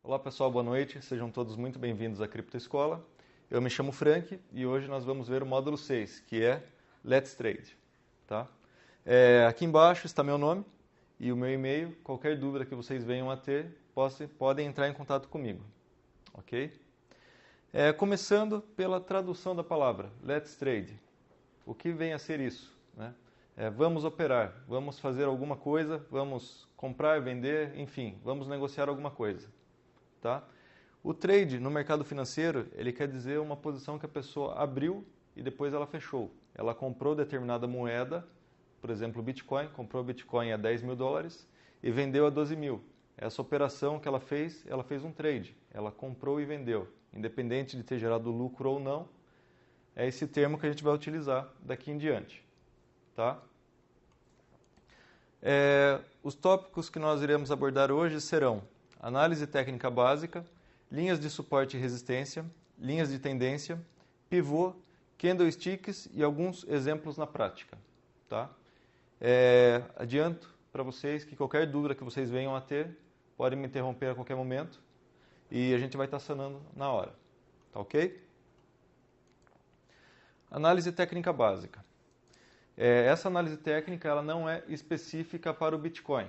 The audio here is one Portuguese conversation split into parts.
Olá pessoal, boa noite, sejam todos muito bem-vindos à Cripto Escola. Eu me chamo Frank e hoje nós vamos ver o módulo 6, que é Let's Trade. Tá? Aqui embaixo está meu nome e o meu e-mail. Qualquer dúvida que vocês venham a ter, podem entrar em contato comigo. Ok? Começando pela tradução da palavra, Let's Trade. O que vem a ser isso? Né? Vamos operar, vamos fazer alguma coisa, vamos comprar, vender, enfim, vamos negociar alguma coisa. Tá? O trade no mercado financeiro, ele quer dizer uma posição que a pessoa abriu e depois ela fechou. Ela comprou determinada moeda, por exemplo, Bitcoin, comprou Bitcoin a 10 mil dólares e vendeu a 12 mil. Essa operação que ela fez um trade. Ela comprou e vendeu. Independente de ter gerado lucro ou não, é esse termo que a gente vai utilizar daqui em diante. Tá? Os tópicos que nós iremos abordar hoje serão análise técnica básica, linhas de suporte e resistência, linhas de tendência, pivô, candlesticks e alguns exemplos na prática. Tá? Adianto para vocês que qualquer dúvida que vocês venham a ter, podem me interromper a qualquer momento e a gente vai estar sanando na hora. Tá ok? Análise técnica básica. Essa análise técnica ela não é específica para o Bitcoin.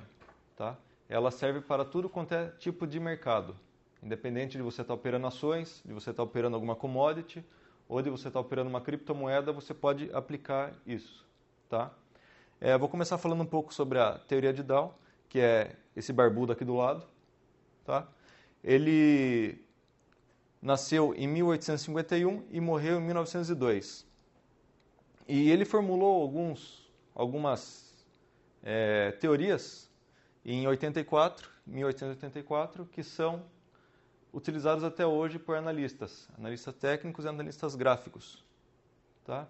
Tá? Ela serve para tudo quanto é tipo de mercado. Independente de você estar operando ações, de você estar operando alguma commodity, ou de você estar operando uma criptomoeda, você pode aplicar isso. Tá? Vou começar falando um pouco sobre a teoria de Dow, que é esse barbudo aqui do lado. Tá? Ele nasceu em 1851 e morreu em 1902. E ele formulou algumas teorias em 1884, que são utilizados até hoje por analistas técnicos e analistas gráficos. Tá?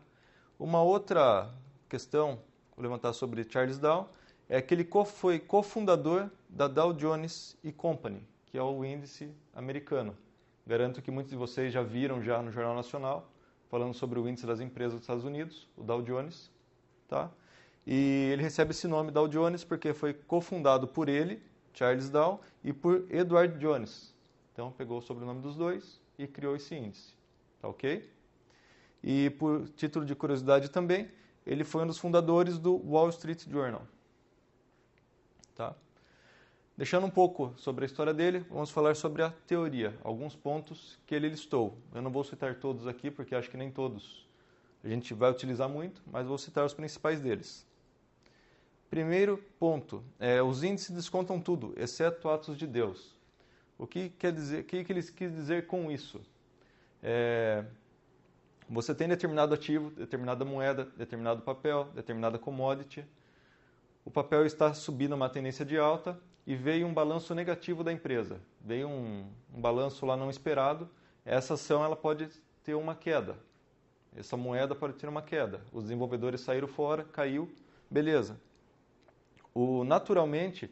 Uma outra questão que vou levantar sobre Charles Dow é que ele foi cofundador da Dow Jones Company, que é o índice americano. Garanto que muitos de vocês já viram já no Jornal Nacional, falando sobre o índice das empresas dos Estados Unidos, o Dow Jones. Tá? E ele recebe esse nome Dow Jones porque foi cofundado por ele, Charles Dow, e por Edward Jones. Então pegou o sobrenome dos dois e criou esse índice. Tá ok? E por título de curiosidade também, ele foi um dos fundadores do Wall Street Journal. Tá? Deixando um pouco sobre a história dele, vamos falar sobre a teoria, alguns pontos que ele listou. Eu não vou citar todos aqui, porque acho que nem todos a gente vai utilizar muito, mas vou citar os principais deles. Primeiro ponto, os índices descontam tudo, exceto atos de Deus. O que quer dizer? O que ele quis dizer com isso? Você tem determinado ativo, determinada moeda, determinado papel, determinada commodity. O papel está subindo uma tendência de alta e veio um balanço negativo da empresa. Veio um balanço lá não esperado. Essa ação ela pode ter uma queda. Essa moeda pode ter uma queda. Os desenvolvedores saíram fora, caiu, beleza. Naturalmente,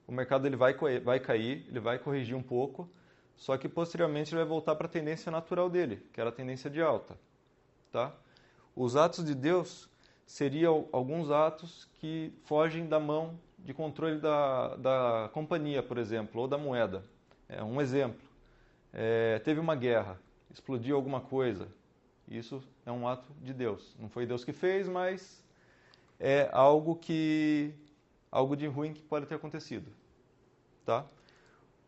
o mercado ele vai cair, ele vai corrigir um pouco, só que posteriormente ele vai voltar para a tendência natural dele, que era a tendência de alta. Tá? Os atos de Deus seriam alguns atos que fogem da mão de controle da companhia, por exemplo, ou da moeda. Um exemplo, teve uma guerra, explodiu alguma coisa. Isso é um ato de Deus. Não foi Deus que fez, mas é algo de ruim que pode ter acontecido. Tá?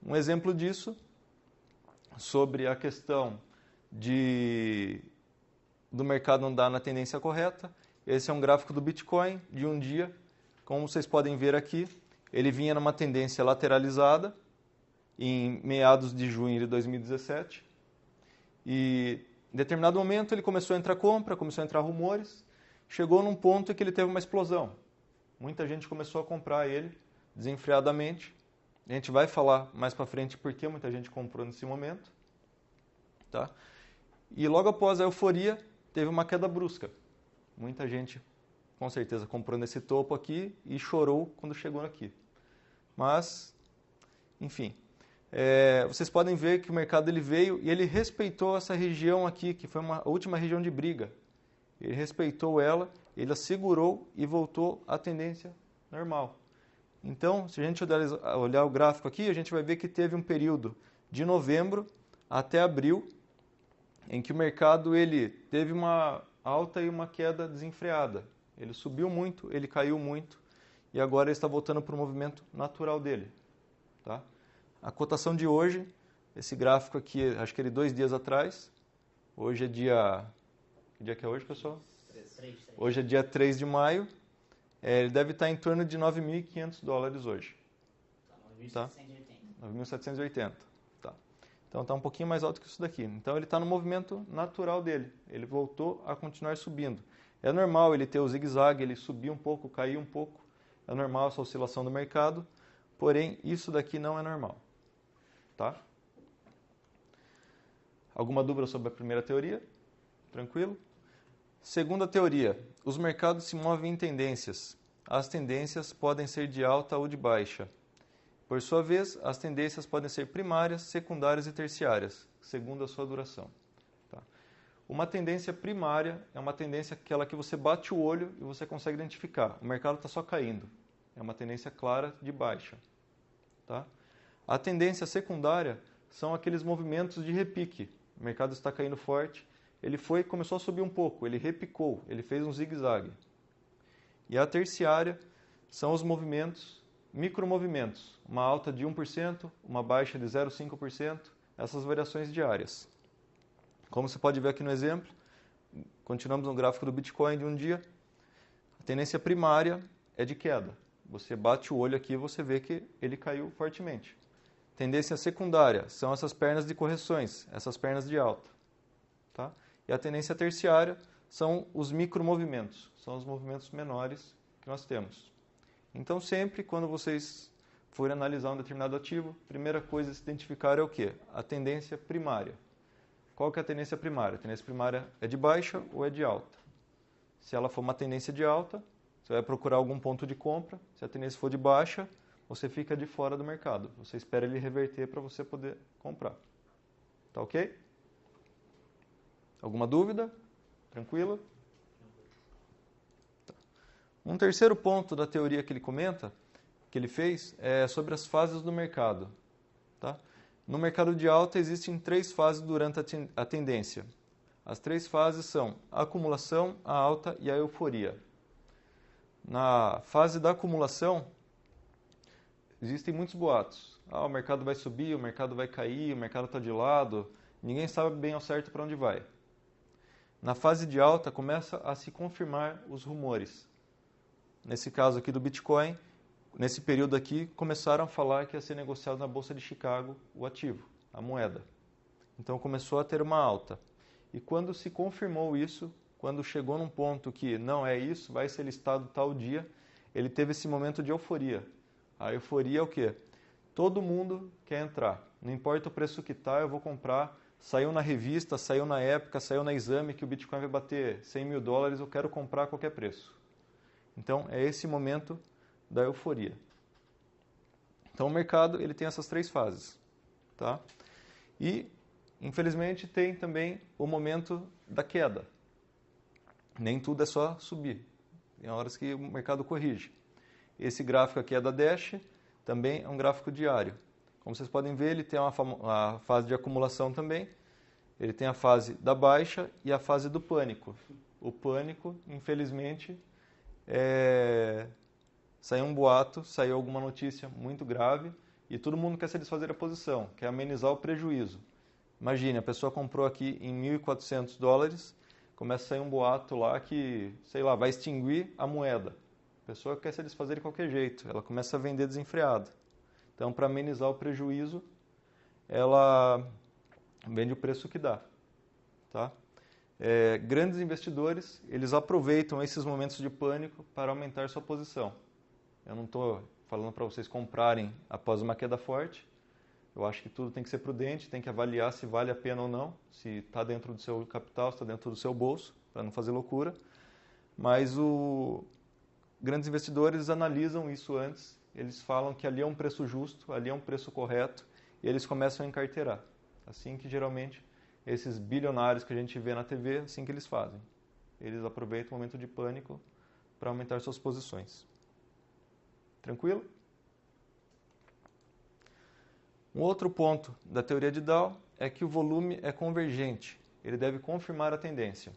Um exemplo disso, sobre a questão do mercado andar na tendência correta. Esse é um gráfico do Bitcoin de um dia. Como vocês podem ver aqui, ele vinha numa tendência lateralizada em meados de junho de 2017. E em determinado momento ele começou a entrar compra, começou a entrar rumores. Chegou num ponto em que ele teve uma explosão. Muita gente começou a comprar ele desenfreadamente. A gente vai falar mais para frente por que muita gente comprou nesse momento. Tá? E logo após a euforia, teve uma queda brusca. Muita gente, com certeza, comprou nesse topo aqui e chorou quando chegou aqui. Mas, enfim, vocês podem ver que o mercado ele veio e ele respeitou essa região aqui, que foi a última região de briga. Ele respeitou ela, ele a segurou e voltou à tendência normal. Então, se a gente olhar o gráfico aqui, a gente vai ver que teve um período de novembro até abril, em que o mercado ele teve uma alta e uma queda desenfreada. Ele subiu muito, ele caiu muito, e agora ele está voltando para o movimento natural dele. Tá? A cotação de hoje, esse gráfico aqui, acho que ele 2 dias atrás, hoje é dia... Que dia que é hoje, pessoal? 3. Hoje é dia 3 de maio, ele deve estar em torno de $9.500 hoje. Tá, 9.780. Tá. Então está um pouquinho mais alto que isso daqui. Então ele está no movimento natural dele. Ele voltou a continuar subindo. É normal ele ter o zigue-zague, ele subir um pouco, cair um pouco. É normal essa oscilação do mercado. Porém, isso daqui não é normal. Tá? Alguma dúvida sobre a primeira teoria? Tranquilo? Segunda teoria. Os mercados se movem em tendências. As tendências podem ser de alta ou de baixa. Por sua vez, as tendências podem ser primárias, secundárias e terciárias, segundo a sua duração. Tá? Uma tendência primária é uma tendência aquela que você bate o olho e você consegue identificar. O mercado está só caindo. É uma tendência clara de baixa. Tá? A tendência secundária são aqueles movimentos de repique. O mercado está caindo forte, ele começou a subir um pouco, ele repicou, ele fez um zigue-zague. E a terciária são os movimentos, micromovimentos, uma alta de 1%, uma baixa de 0,5%, essas variações diárias. Como você pode ver aqui no exemplo, continuamos no gráfico do Bitcoin de um dia, a tendência primária é de queda. Você bate o olho aqui e você vê que ele caiu fortemente. Tendência secundária são essas pernas de correções, essas pernas de alta. Tá? E a tendência terciária são os micromovimentos, são os movimentos menores que nós temos. Então, sempre quando vocês forem analisar um determinado ativo, a primeira coisa a se identificar é o quê? A tendência primária. Qual que é a tendência primária? A tendência primária é de baixa ou é de alta? Se ela for uma tendência de alta, você vai procurar algum ponto de compra. Se a tendência for de baixa, você fica de fora do mercado. Você espera ele reverter para você poder comprar. Tá ok? Alguma dúvida? Tranquilo? Tá. Um terceiro ponto da teoria que ele comenta, que ele fez, é sobre as fases do mercado. Tá? No mercado de alta existem 3 fases durante a tendência. As 3 fases são a acumulação, a alta e a euforia. Na fase da acumulação, existem muitos boatos. O mercado vai subir, o mercado vai cair, o mercado está de lado. Ninguém sabe bem ao certo para onde vai. Na fase de alta, começa a se confirmar os rumores. Nesse caso aqui do Bitcoin, nesse período aqui, começaram a falar que ia ser negociado na Bolsa de Chicago o ativo, a moeda. Então começou a ter uma alta. E quando se confirmou isso, quando chegou num ponto que não é isso, vai ser listado tal dia, ele teve esse momento de euforia. A euforia é o quê? Todo mundo quer entrar. Não importa o preço que está, eu vou comprar. Saiu na revista, saiu na época, saiu na Exame que o Bitcoin vai bater $100.000, eu quero comprar a qualquer preço. Então, é esse momento da euforia. Então, o mercado ele tem essas 3 fases. Tá? E, infelizmente, tem também o momento da queda. Nem tudo é só subir. Tem horas que o mercado corrige. Esse gráfico aqui é da Dash, também é um gráfico diário. Como vocês podem ver, ele tem a fase de acumulação também. Ele tem a fase da baixa e a fase do pânico. O pânico, infelizmente, saiu um boato, saiu alguma notícia muito grave e todo mundo quer se desfazer da posição, quer amenizar o prejuízo. Imagine, a pessoa comprou aqui em $1.400, começa a sair um boato lá que, sei lá, vai extinguir a moeda. A pessoa quer se desfazer de qualquer jeito, ela começa a vender desenfreada. Então, para amenizar o prejuízo, ela vende o preço que dá. Tá? Grandes investidores, eles aproveitam esses momentos de pânico para aumentar sua posição. Eu não estou falando para vocês comprarem após uma queda forte. Eu acho que tudo tem que ser prudente, tem que avaliar se vale a pena ou não, se está dentro do seu capital, se está dentro do seu bolso, para não fazer loucura. Mas grandes investidores analisam isso antes, eles falam que ali é um preço justo, ali é um preço correto, e eles começam a encarteirar. Assim que geralmente esses bilionários que a gente vê na TV, assim que eles fazem. Eles aproveitam o momento de pânico para aumentar suas posições. Tranquilo? Um outro ponto da teoria de Dow é que o volume é convergente, ele deve confirmar a tendência.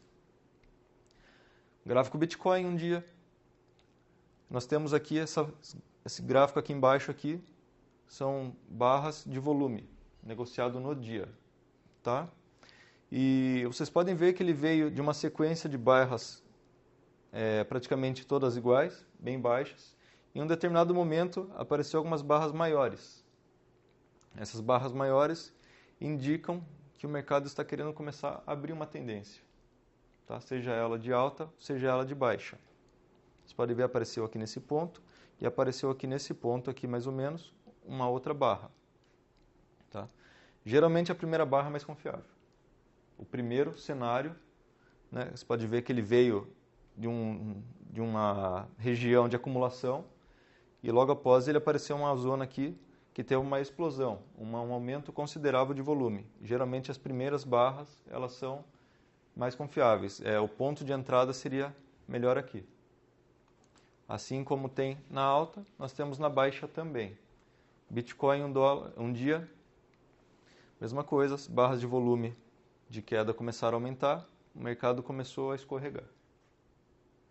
Gráfico Bitcoin um dia, nós temos aqui esse gráfico aqui embaixo aqui, são barras de volume, negociado no dia, tá? E vocês podem ver que ele veio de uma sequência de barras praticamente todas iguais, bem baixas. Em um determinado momento apareceu algumas barras maiores. Essas barras maiores indicam que o mercado está querendo começar a abrir uma tendência, tá? Seja ela de alta, seja ela de baixa. Vocês podem ver, apareceu aqui nesse ponto e apareceu aqui nesse ponto aqui mais ou menos uma outra barra, tá? Geralmente a primeira barra é mais confiável. O primeiro cenário, né, você pode ver que ele veio de uma região de acumulação e logo após ele apareceu uma zona aqui que teve uma explosão, um aumento considerável de volume. Geralmente as primeiras barras elas são mais confiáveis. O ponto de entrada seria melhor aqui. Assim como tem na alta, nós temos na baixa também. Bitcoin um dia, mesma coisa, as barras de volume de queda começaram a aumentar, o mercado começou a escorregar.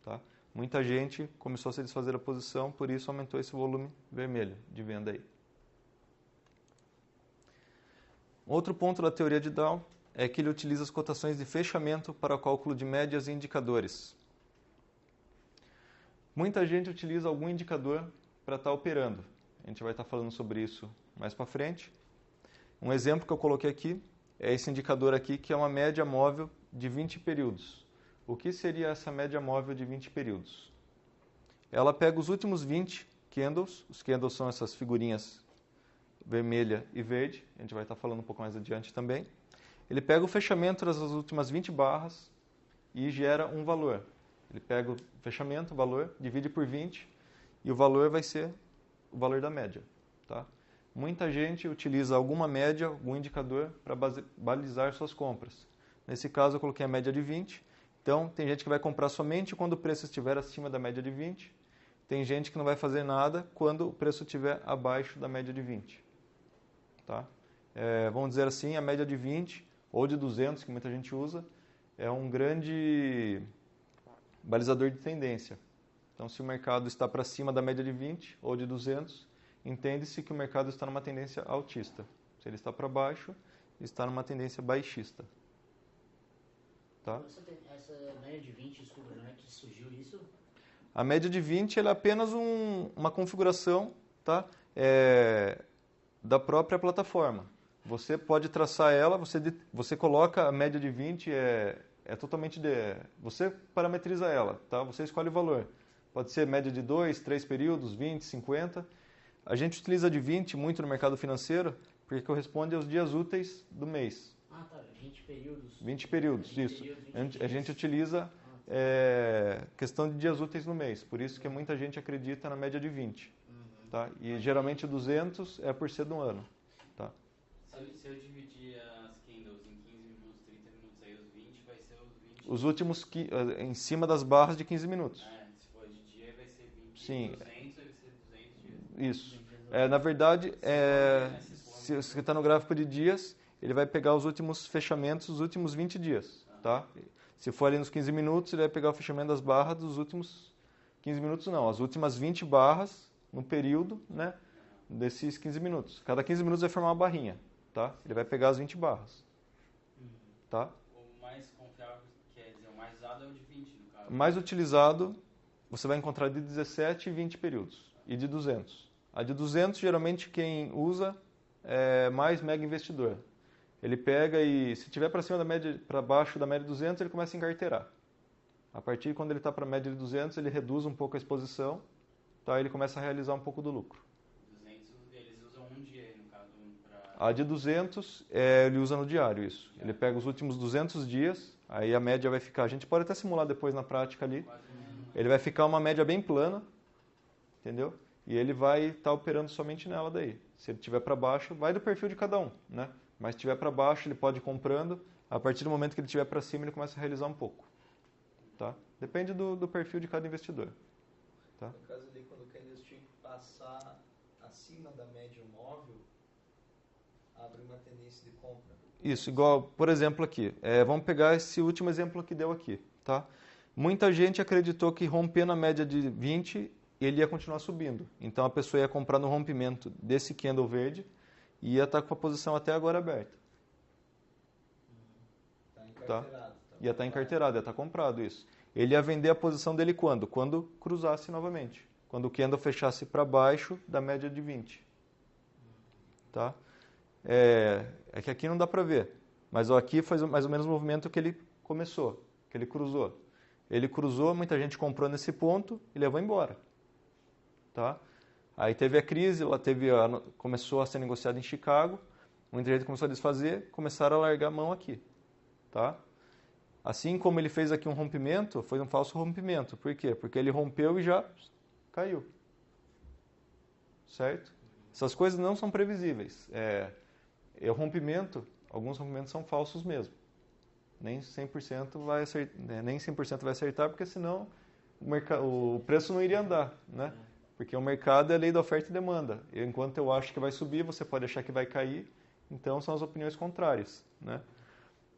Tá? Muita gente começou a se desfazer da posição, por isso aumentou esse volume vermelho de venda aí. Outro ponto da teoria de Dow é que ele utiliza as cotações de fechamento para o cálculo de médias e indicadores. Muita gente utiliza algum indicador para estar operando. A gente vai estar falando sobre isso mais para frente. Um exemplo que eu coloquei aqui é esse indicador aqui, que é uma média móvel de 20 períodos. O que seria essa média móvel de 20 períodos? Ela pega os últimos 20 candles, os candles são essas figurinhas vermelha e verde, a gente vai estar falando um pouco mais adiante também. Ele pega o fechamento das últimas 20 barras e gera um valor. Ele pega o fechamento, o valor, divide por 20 e o valor vai ser o valor da média. Tá? Muita gente utiliza alguma média, algum indicador para balizar suas compras. Nesse caso eu coloquei a média de 20. Então tem gente que vai comprar somente quando o preço estiver acima da média de 20. Tem gente que não vai fazer nada quando o preço estiver abaixo da média de 20. Tá? Vamos dizer assim, a média de 20 ou de 200, que muita gente usa, é um grande balizador de tendência. Então, se o mercado está para cima da média de 20 ou de 200, entende-se que o mercado está numa tendência altista. Se ele está para baixo, está numa tendência baixista. Tá? Essa média de 20, desculpa, não é que surgiu isso? A média de 20 ela é apenas uma configuração, tá? Da própria plataforma. Você pode traçar ela, você coloca a média de 20, totalmente você parametriza ela, tá? Você escolhe o valor. Pode ser média de 2, 3 períodos, 20, 50. A gente utiliza de 20 muito no mercado financeiro, porque corresponde aos dias úteis do mês. Ah, tá, 20 períodos. 20 períodos, 20 isso. períodos, 20 A gente utiliza questão de dias úteis no mês, por isso que muita gente acredita na média de 20. Tá? E geralmente 200 é por ser do ano. Tá? Se eu dividir as candles em 15 minutos, 30 minutos, aí os 20 vai ser os 20... Os últimos em cima das barras de 15 minutos. Se for de dia vai ser 20, Sim. 200, aí vai ser 200 dias. Isso. Na verdade, se você está no gráfico de dias, ele vai pegar os últimos fechamentos, os últimos 20 dias. Tá? Se for ali nos 15 minutos, ele vai pegar o fechamento das barras dos últimos 15 minutos, não. As últimas 20 barras no período, né, desses 15 minutos. Cada 15 minutos vai formar uma barrinha, tá? Ele vai pegar as 20 barras, tá? O mais confiável, quer dizer, o mais usado é o de 20, no caso. O mais utilizado, você vai encontrar de 17 e 20 períodos, e de 200. A de 200, geralmente, quem usa é mais mega investidor. Ele pega e, se tiver para cima da média, para baixo da média de 200, ele começa a encarteirar. A partir de quando ele está para a média de 200, ele reduz um pouco a exposição, tá? Ele começa a realizar um pouco do lucro. 200, eles usam um dia, no caso, para... A de 200, ele usa no diário isso. Ele pega os últimos 200 dias, aí a média vai ficar... A gente pode até simular depois na prática ali. Ele vai ficar uma média bem plana, entendeu? E ele vai estar operando somente nela daí. Se ele estiver para baixo, vai do perfil de cada um, né? Mas se estiver para baixo, ele pode ir comprando. A partir do momento que ele estiver para cima, ele começa a realizar um pouco. Tá? Depende do perfil de cada investidor. Tá? No caso ali, quando o candlestick passar acima da média móvel, abre uma tendência de compra. Isso, igual, por exemplo, aqui. Vamos pegar esse último exemplo que deu aqui, tá? Muita gente acreditou que romper na média de 20, ele ia continuar subindo. Então, a pessoa ia comprar no rompimento desse candle verde e ia estar com a posição até agora aberta. Está encarteirado. Tá? Ia estar encarteirado, ia estar comprado isso. Ele ia vender a posição dele quando? Quando cruzasse novamente. Quando o candle fechasse para baixo da média de 20. Tá? É que aqui não dá para ver. Mas ó, aqui faz mais ou menos o movimento que ele começou, que ele cruzou. Ele cruzou, muita gente comprou nesse ponto e levou embora. Tá? Aí teve a crise, começou a ser negociado em Chicago, muita gente começou a desfazer, começaram a largar a mão aqui. Tá? Assim como ele fez aqui um rompimento, foi um falso rompimento. Por quê? Porque ele rompeu e já caiu. Certo? Essas coisas não são previsíveis. Alguns rompimentos são falsos mesmo. Nem 100% vai acertar, nem 100% vai acertar, porque senão o preço não iria andar, né? Porque o mercado é a lei da oferta e demanda. Enquanto eu acho que vai subir, você pode achar que vai cair. Então são as opiniões contrárias, né?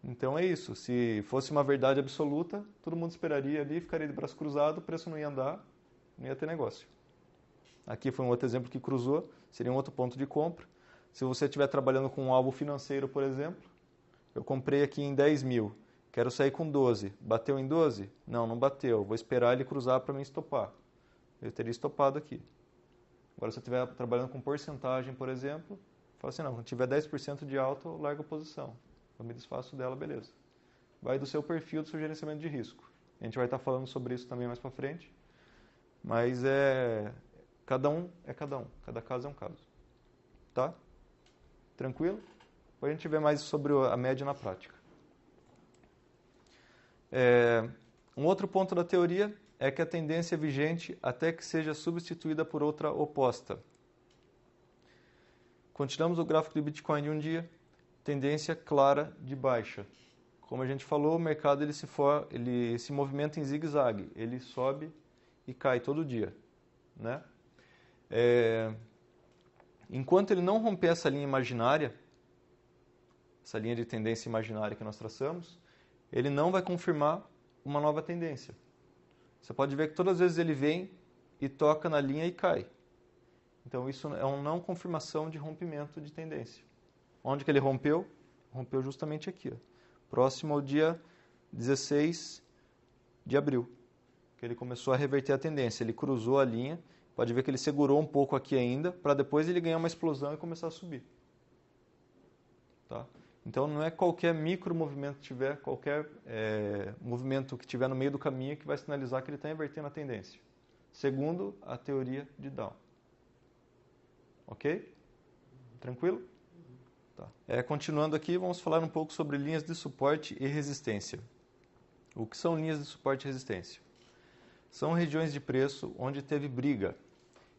Então é isso. Se fosse uma verdade absoluta, todo mundo esperaria ali, ficaria de braço cruzado, o preço não ia andar, não ia ter negócio. Aqui foi um outro exemplo que cruzou, seria um outro ponto de compra. Se você estiver trabalhando com um alvo financeiro, por exemplo, eu comprei aqui em 10 mil, quero sair com 12. Bateu em 12? Não, não bateu. Vou esperar ele cruzar para me estopar. Eu teria estopado aqui. Agora, se eu estiver trabalhando com porcentagem, por exemplo, fala assim, não, quando tiver 10% de alta, eu largo a posição. Eu me desfaço dela, beleza. Vai do seu perfil, do seu gerenciamento de risco. A gente vai estar falando sobre isso também mais para frente. Mas cada um é cada um. Cada caso é um caso. Tá? Tranquilo? Depois a gente vê mais sobre a média na prática. Um outro ponto da teoria é que a tendência é vigente até que seja substituída por outra oposta. Continuamos o gráfico de Bitcoin de um dia. Tendência clara de baixa. Como a gente falou, o mercado ele se movimenta em zigue-zague. Ele sobe e cai todo dia, né? Enquanto ele não romper essa linha imaginária, essa linha de tendência imaginária que nós traçamos, ele não vai confirmar uma nova tendência. Você pode ver que todas as vezes ele vem e toca na linha e cai. Então isso é uma não confirmação de rompimento de tendência. Onde que ele rompeu? Rompeu justamente aqui, ó, próximo ao dia 16 de abril, que ele começou a reverter a tendência. Ele cruzou a linha, pode ver que ele segurou um pouco aqui ainda, para depois ele ganhar uma explosão e começar a subir. Tá? Então não é qualquer micro movimento que tiver, qualquer movimento que tiver no meio do caminho que vai sinalizar que ele está invertendo a tendência. Segundo a teoria de Dow. Ok? Tranquilo? Tá. Continuando aqui, vamos falar um pouco sobre linhas de suporte e resistência. O que são linhas de suporte e resistência? São regiões de preço onde teve briga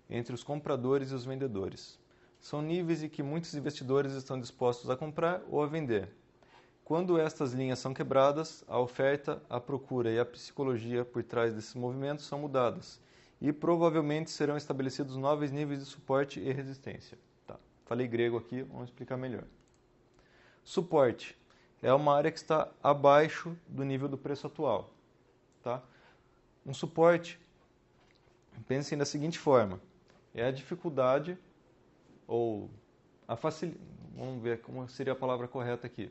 entre os compradores e os vendedores. São níveis em que muitos investidores estão dispostos a comprar ou a vender. Quando estas linhas são quebradas, a oferta, a procura e a psicologia por trás desses movimentos são mudadas e provavelmente serão estabelecidos novos níveis de suporte e resistência. Tá. Falei grego aqui, vamos explicar melhor. Suporte é uma área que está abaixo do nível do preço atual. Tá? Um suporte, pensem da seguinte forma, é a dificuldade ou a facilidade, vamos ver como seria a palavra correta aqui.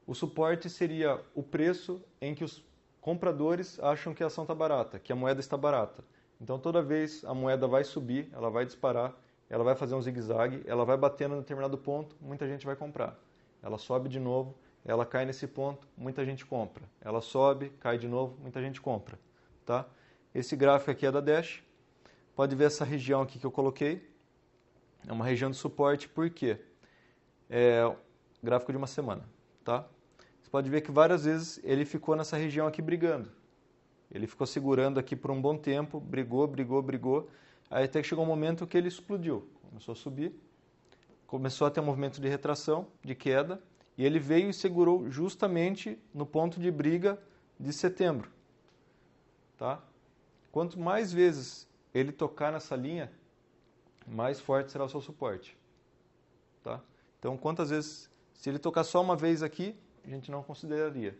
O suporte seria o preço em que os compradores acham que a ação está barata, que a moeda está barata. Então toda vez a moeda vai subir, ela vai disparar, ela vai fazer um zigue-zague, ela vai bater em determinado ponto, muita gente vai comprar. Ela sobe de novo, ela cai nesse ponto, muita gente compra. Ela sobe, cai de novo, muita gente compra. Tá? Esse gráfico aqui é da Dash. Pode ver essa região aqui que eu coloquei. É uma região de suporte, por quê? É gráfico de uma semana. Tá? Você pode ver que várias vezes ele ficou nessa região aqui brigando. Ele ficou segurando aqui por um bom tempo, brigou. Aí até que chegou um momento que ele explodiu. Começou a subir. Começou a ter um movimento de retração, de queda, e ele veio e segurou justamente no ponto de briga de setembro. Tá? Quanto mais vezes ele tocar nessa linha, mais forte será o seu suporte. Tá? Então, quantas vezes, se ele tocar só uma vez aqui, a gente não consideraria.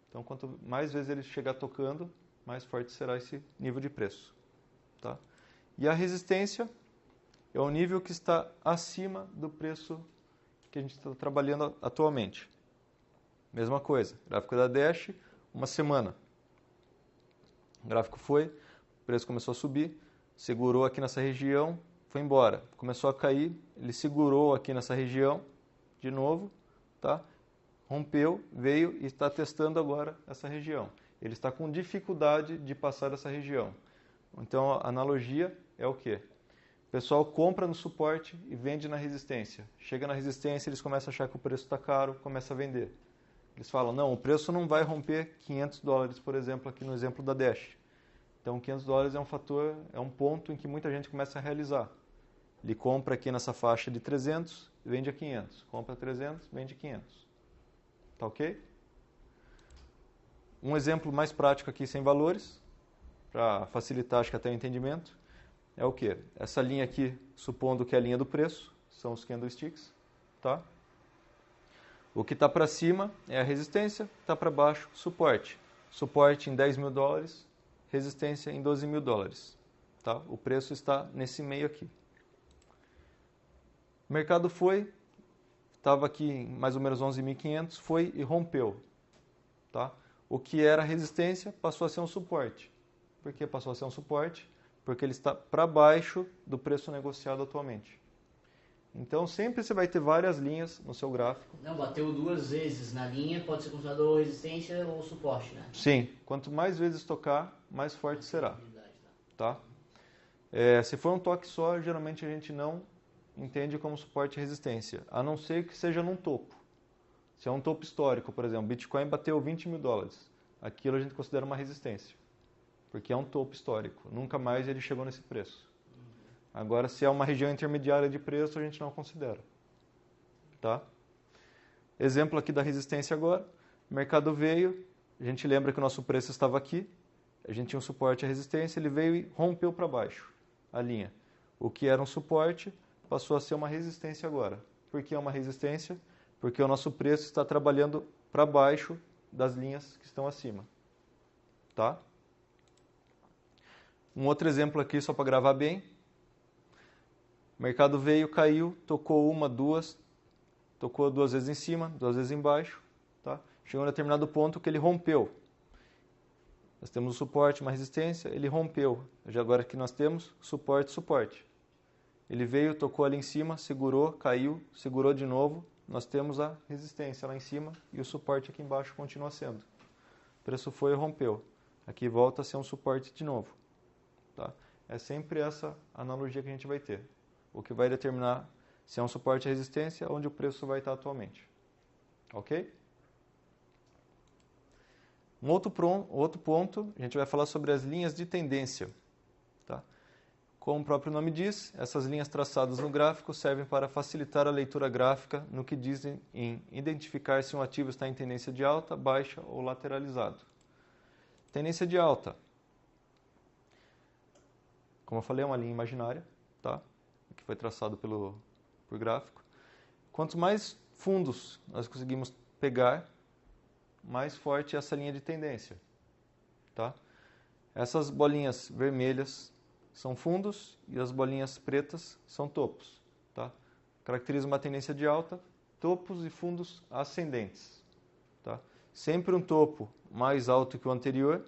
Então, quanto mais vezes ele chegar tocando, mais forte será esse nível de preço. Tá? E a resistência é o nível que está acima do preço que a gente está trabalhando atualmente. Mesma coisa, gráfico da Dash, uma semana. O gráfico foi, o preço começou a subir, segurou aqui nessa região, foi embora. Começou a cair, ele segurou aqui nessa região, de novo, tá? Rompeu, veio e está testando agora essa região. Ele está com dificuldade de passar essa região. Então, a analogia é o quê? O pessoal compra no suporte e vende na resistência. Chega na resistência, eles começam a achar que o preço está caro, começa a vender. Eles falam, não, o preço não vai romper $500, por exemplo, aqui no exemplo da Dash. Então, $500 é um fator, é um ponto em que muita gente começa a realizar. Ele compra aqui nessa faixa de 300, vende a 500. Compra 300, vende 500. Tá ok? Um exemplo mais prático aqui, sem valores, para facilitar, acho que até o entendimento, é o quê? Essa linha aqui, supondo que é a linha do preço, são os candlesticks, tá? O que está para cima é a resistência, está para baixo, suporte. Suporte em $10.000, resistência em $12.000. Tá? O preço está nesse meio aqui. O mercado foi, estava aqui em mais ou menos 11.500, foi e rompeu. Tá? O que era resistência passou a ser um suporte. Por que passou a ser um suporte? Porque ele está para baixo do preço negociado atualmente. Então, sempre você vai ter várias linhas no seu gráfico. Não, bateu duas vezes na linha, pode ser considerado ou resistência ou suporte, né? Sim. Quanto mais vezes tocar, mais forte será. Tá? Se for um toque só, geralmente a gente não entende como suporte e resistência, a não ser que seja num topo. Se é um topo histórico, por exemplo, Bitcoin bateu $20.000, aquilo a gente considera uma resistência, porque é um topo histórico, nunca mais ele chegou nesse preço. Agora, se é uma região intermediária de preço, a gente não considera. Tá? Exemplo aqui da resistência agora. O mercado veio, a gente lembra que o nosso preço estava aqui, a gente tinha um suporte e a resistência, ele veio e rompeu para baixo a linha. O que era um suporte passou a ser uma resistência agora. Por que é uma resistência? Porque o nosso preço está trabalhando para baixo das linhas que estão acima. Tá? Um outro exemplo aqui, só para gravar bem. O mercado veio, caiu, tocou uma, duas, tocou duas vezes em cima, duas vezes embaixo. Tá? Chegou a um determinado ponto que ele rompeu. Nós temos o suporte, uma resistência, ele rompeu. Já agora que nós temos suporte, suporte. Ele veio, tocou ali em cima, segurou, caiu, segurou de novo. Nós temos a resistência lá em cima e o suporte aqui embaixo continua sendo. O preço foi e rompeu. Aqui volta a ser um suporte de novo. Tá? É sempre essa analogia que a gente vai ter. O que vai determinar se é um suporte e resistência, onde o preço vai estar atualmente. Ok? Um outro ponto, a gente vai falar sobre as linhas de tendência. Tá? Como o próprio nome diz, essas linhas traçadas no gráfico servem para facilitar a leitura gráfica no que dizem em identificar se um ativo está em tendência de alta, baixa ou lateralizado. Tendência de alta. Como eu falei, é uma linha imaginária, tá? Que foi traçado por gráfico. Quanto mais fundos nós conseguimos pegar, mais forte é essa linha de tendência. Tá? Essas bolinhas vermelhas são fundos e as bolinhas pretas são topos. Tá? Caracteriza uma tendência de alta, topos e fundos ascendentes. Tá? Sempre um topo mais alto que o anterior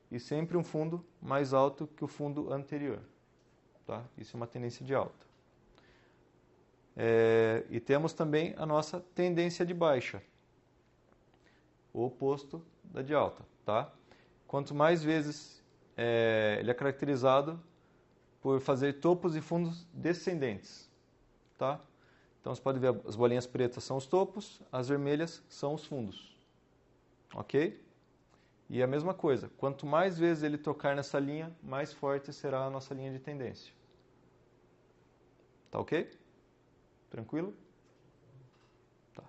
e sempre um fundo mais alto que o fundo anterior. Tá? Isso é uma tendência de alta. E temos também a nossa tendência de baixa, o oposto da de alta. Tá? Quanto mais vezes ele é caracterizado por fazer topos e fundos descendentes. Tá? Então você pode ver, as bolinhas pretas são os topos, as vermelhas são os fundos. Ok? E a mesma coisa, quanto mais vezes ele tocar nessa linha, mais forte será a nossa linha de tendência. Tá ok? Tranquilo? Tá.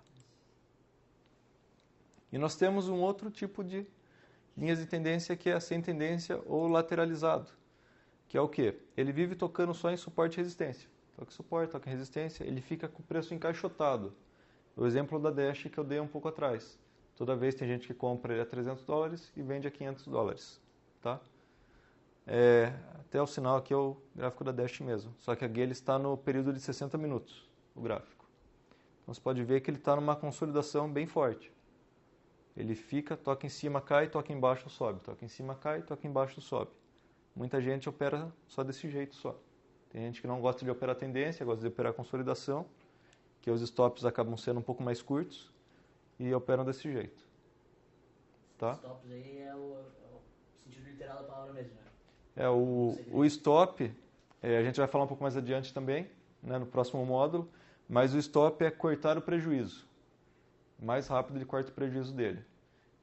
E nós temos um outro tipo de linhas de tendência que é a sem tendência ou lateralizado, que é o quê? Ele vive tocando só em suporte e resistência. toque suporte, toque resistência, ele fica com o preço encaixotado. O exemplo da Dash que eu dei um pouco atrás. Toda vez tem gente que compra ele a $300 e vende a $500, tá? Até o sinal aqui é o gráfico da Dash mesmo, só que aqui ele está no período de 60 minutos, o gráfico. Então você pode ver que ele está numa consolidação bem forte. Ele fica, toca em cima, cai, toca embaixo, sobe. Toca em cima, cai, toca embaixo, sobe. Muita gente opera só desse jeito só. Tem gente que não gosta de operar tendência, gosta de operar consolidação, que os stops acabam sendo um pouco mais curtos e operam desse jeito. Tá? Stops aí é o sentido literal da palavra mesmo, né? O stop, a gente vai falar um pouco mais adiante também, né, no próximo módulo, mas o stop é cortar o prejuízo. Mais rápido ele corta o prejuízo dele.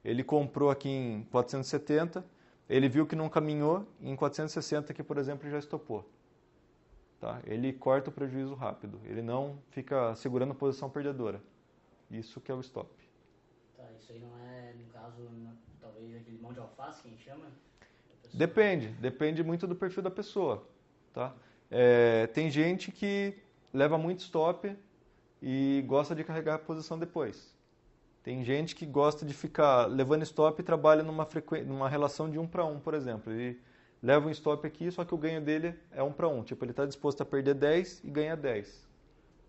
Ele comprou aqui em 470, ele viu que não caminhou, e em 460 aqui, por exemplo, ele já estopou. Tá? Ele corta o prejuízo rápido, ele não fica segurando a posição perdedora. Isso que é o stop. Tá, isso aí não é, no caso, talvez aquele mão de alface que a gente chama? Depende muito do perfil da pessoa. Tá? Tem gente que leva muito stop e gosta de carregar a posição depois. Tem gente que gosta de ficar levando stop e trabalha numa relação de 1 para 1, por exemplo. Ele leva um stop aqui, só que o ganho dele é 1 para 1. Tipo, ele está disposto a perder 10 e ganhar 10.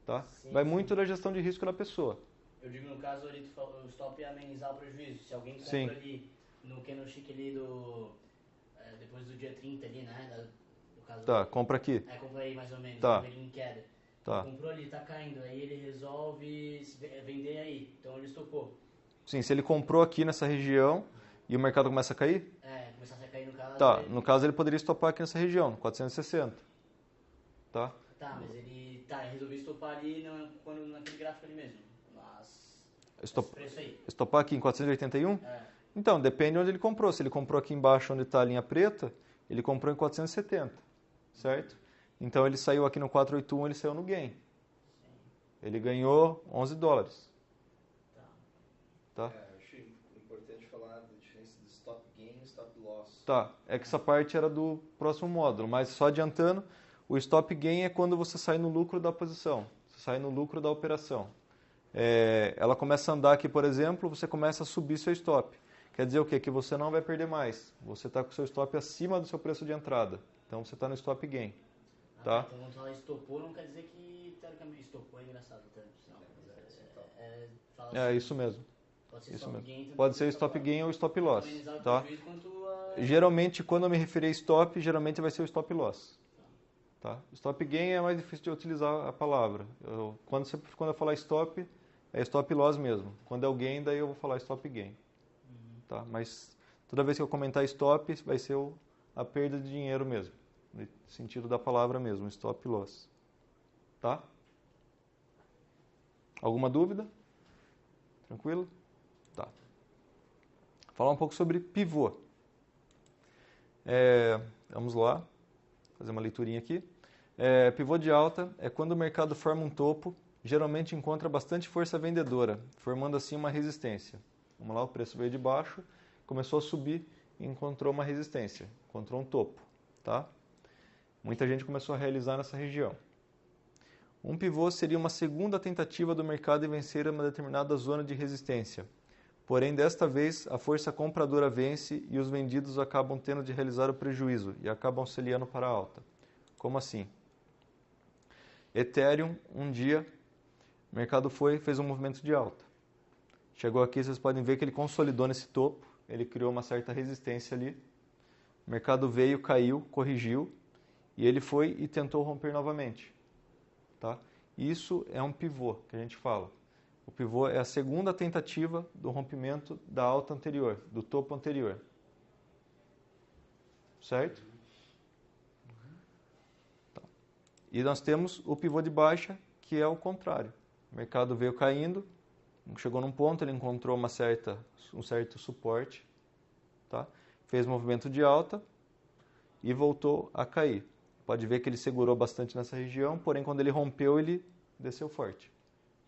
Tá? Sim, Vai sim. muito da gestão de risco da pessoa. Eu digo, no caso ali, tu falou, o stop é amenizar o prejuízo. Se alguém compra Sim. ali no candlestick ali depois do dia 30 ali, né? No caso, Tá, compra aqui. compra aí mais ou menos, Tá. ele em queda. Tá. Comprou ali, tá caindo, aí ele resolve vender aí, então ele estopou. Sim, se ele comprou aqui nessa região e o mercado começa a cair, Começasse a cair no caso. tá, no caso ele poderia estopar aqui nessa região, no 460. Tá? Tá, mas ele resolveu estopar ali naquele gráfico ali mesmo. Mas. Esse preço aí. Estopar aqui em 481? É. Então, depende de onde ele comprou. Se ele comprou aqui embaixo onde está a linha preta, ele comprou em 470, certo? Então ele saiu aqui no 481, ele saiu no gain. Sim. Ele ganhou $11. Tá? Acho importante falar da diferença do stop gain e stop loss. Tá, é que essa parte era do próximo módulo, mas só adiantando, o stop gain é quando você sai no lucro da posição, você sai no lucro da operação. Ela começa a andar aqui, por exemplo, você começa a subir seu stop. Quer dizer o quê? Que você não vai perder mais. Você está com o seu stop acima do seu preço de entrada. Então você está no stop gain. Tá? Então quando fala estopou, não quer dizer que teoricamente estopou, é engraçado tanto. Não, Isso mesmo. Pode ser Isso stop mesmo. gain também. Pode ser stop gain ou stop loss. Amenizar o Tá? prejuízo quanto Geralmente, quando eu me referir a stop, geralmente vai ser o stop loss. Tá? Stop gain é mais difícil de utilizar a palavra. Quando eu falar stop, é stop loss mesmo. Quando é o gain, daí eu vou falar stop gain. Tá? Mas toda vez que eu comentar stop, vai ser a perda de dinheiro mesmo. No sentido da palavra mesmo, stop loss. Tá? Alguma dúvida? Tranquilo? Tá. Falar um pouco sobre pivô. Vamos lá, fazer uma leiturinha aqui. Pivô de alta é quando o mercado forma um topo, geralmente encontra bastante força vendedora, formando assim uma resistência. Vamos lá, o preço veio de baixo, começou a subir e encontrou uma resistência, encontrou um topo. Tá? Muita gente começou a realizar nessa região. Um pivô seria uma segunda tentativa do mercado em vencer uma determinada zona de resistência. Porém, desta vez, a força compradora vence e os vendidos acabam tendo de realizar o prejuízo e acabam se aliando para a alta. Como assim? Ethereum, um dia, o mercado fez um movimento de alta. Chegou aqui, vocês podem ver que ele consolidou nesse topo, ele criou uma certa resistência ali. O mercado veio, caiu, corrigiu e ele foi e tentou romper novamente. Tá? Isso é um pivô que a gente fala. O pivô é a segunda tentativa do rompimento da alta anterior, do topo anterior. Certo? Tá. E nós temos o pivô de baixa, que é o contrário. O mercado veio caindo, chegou num ponto, ele encontrou um certo suporte, tá? Fez movimento de alta e voltou a cair. Pode ver que ele segurou bastante nessa região, porém quando ele rompeu, ele desceu forte.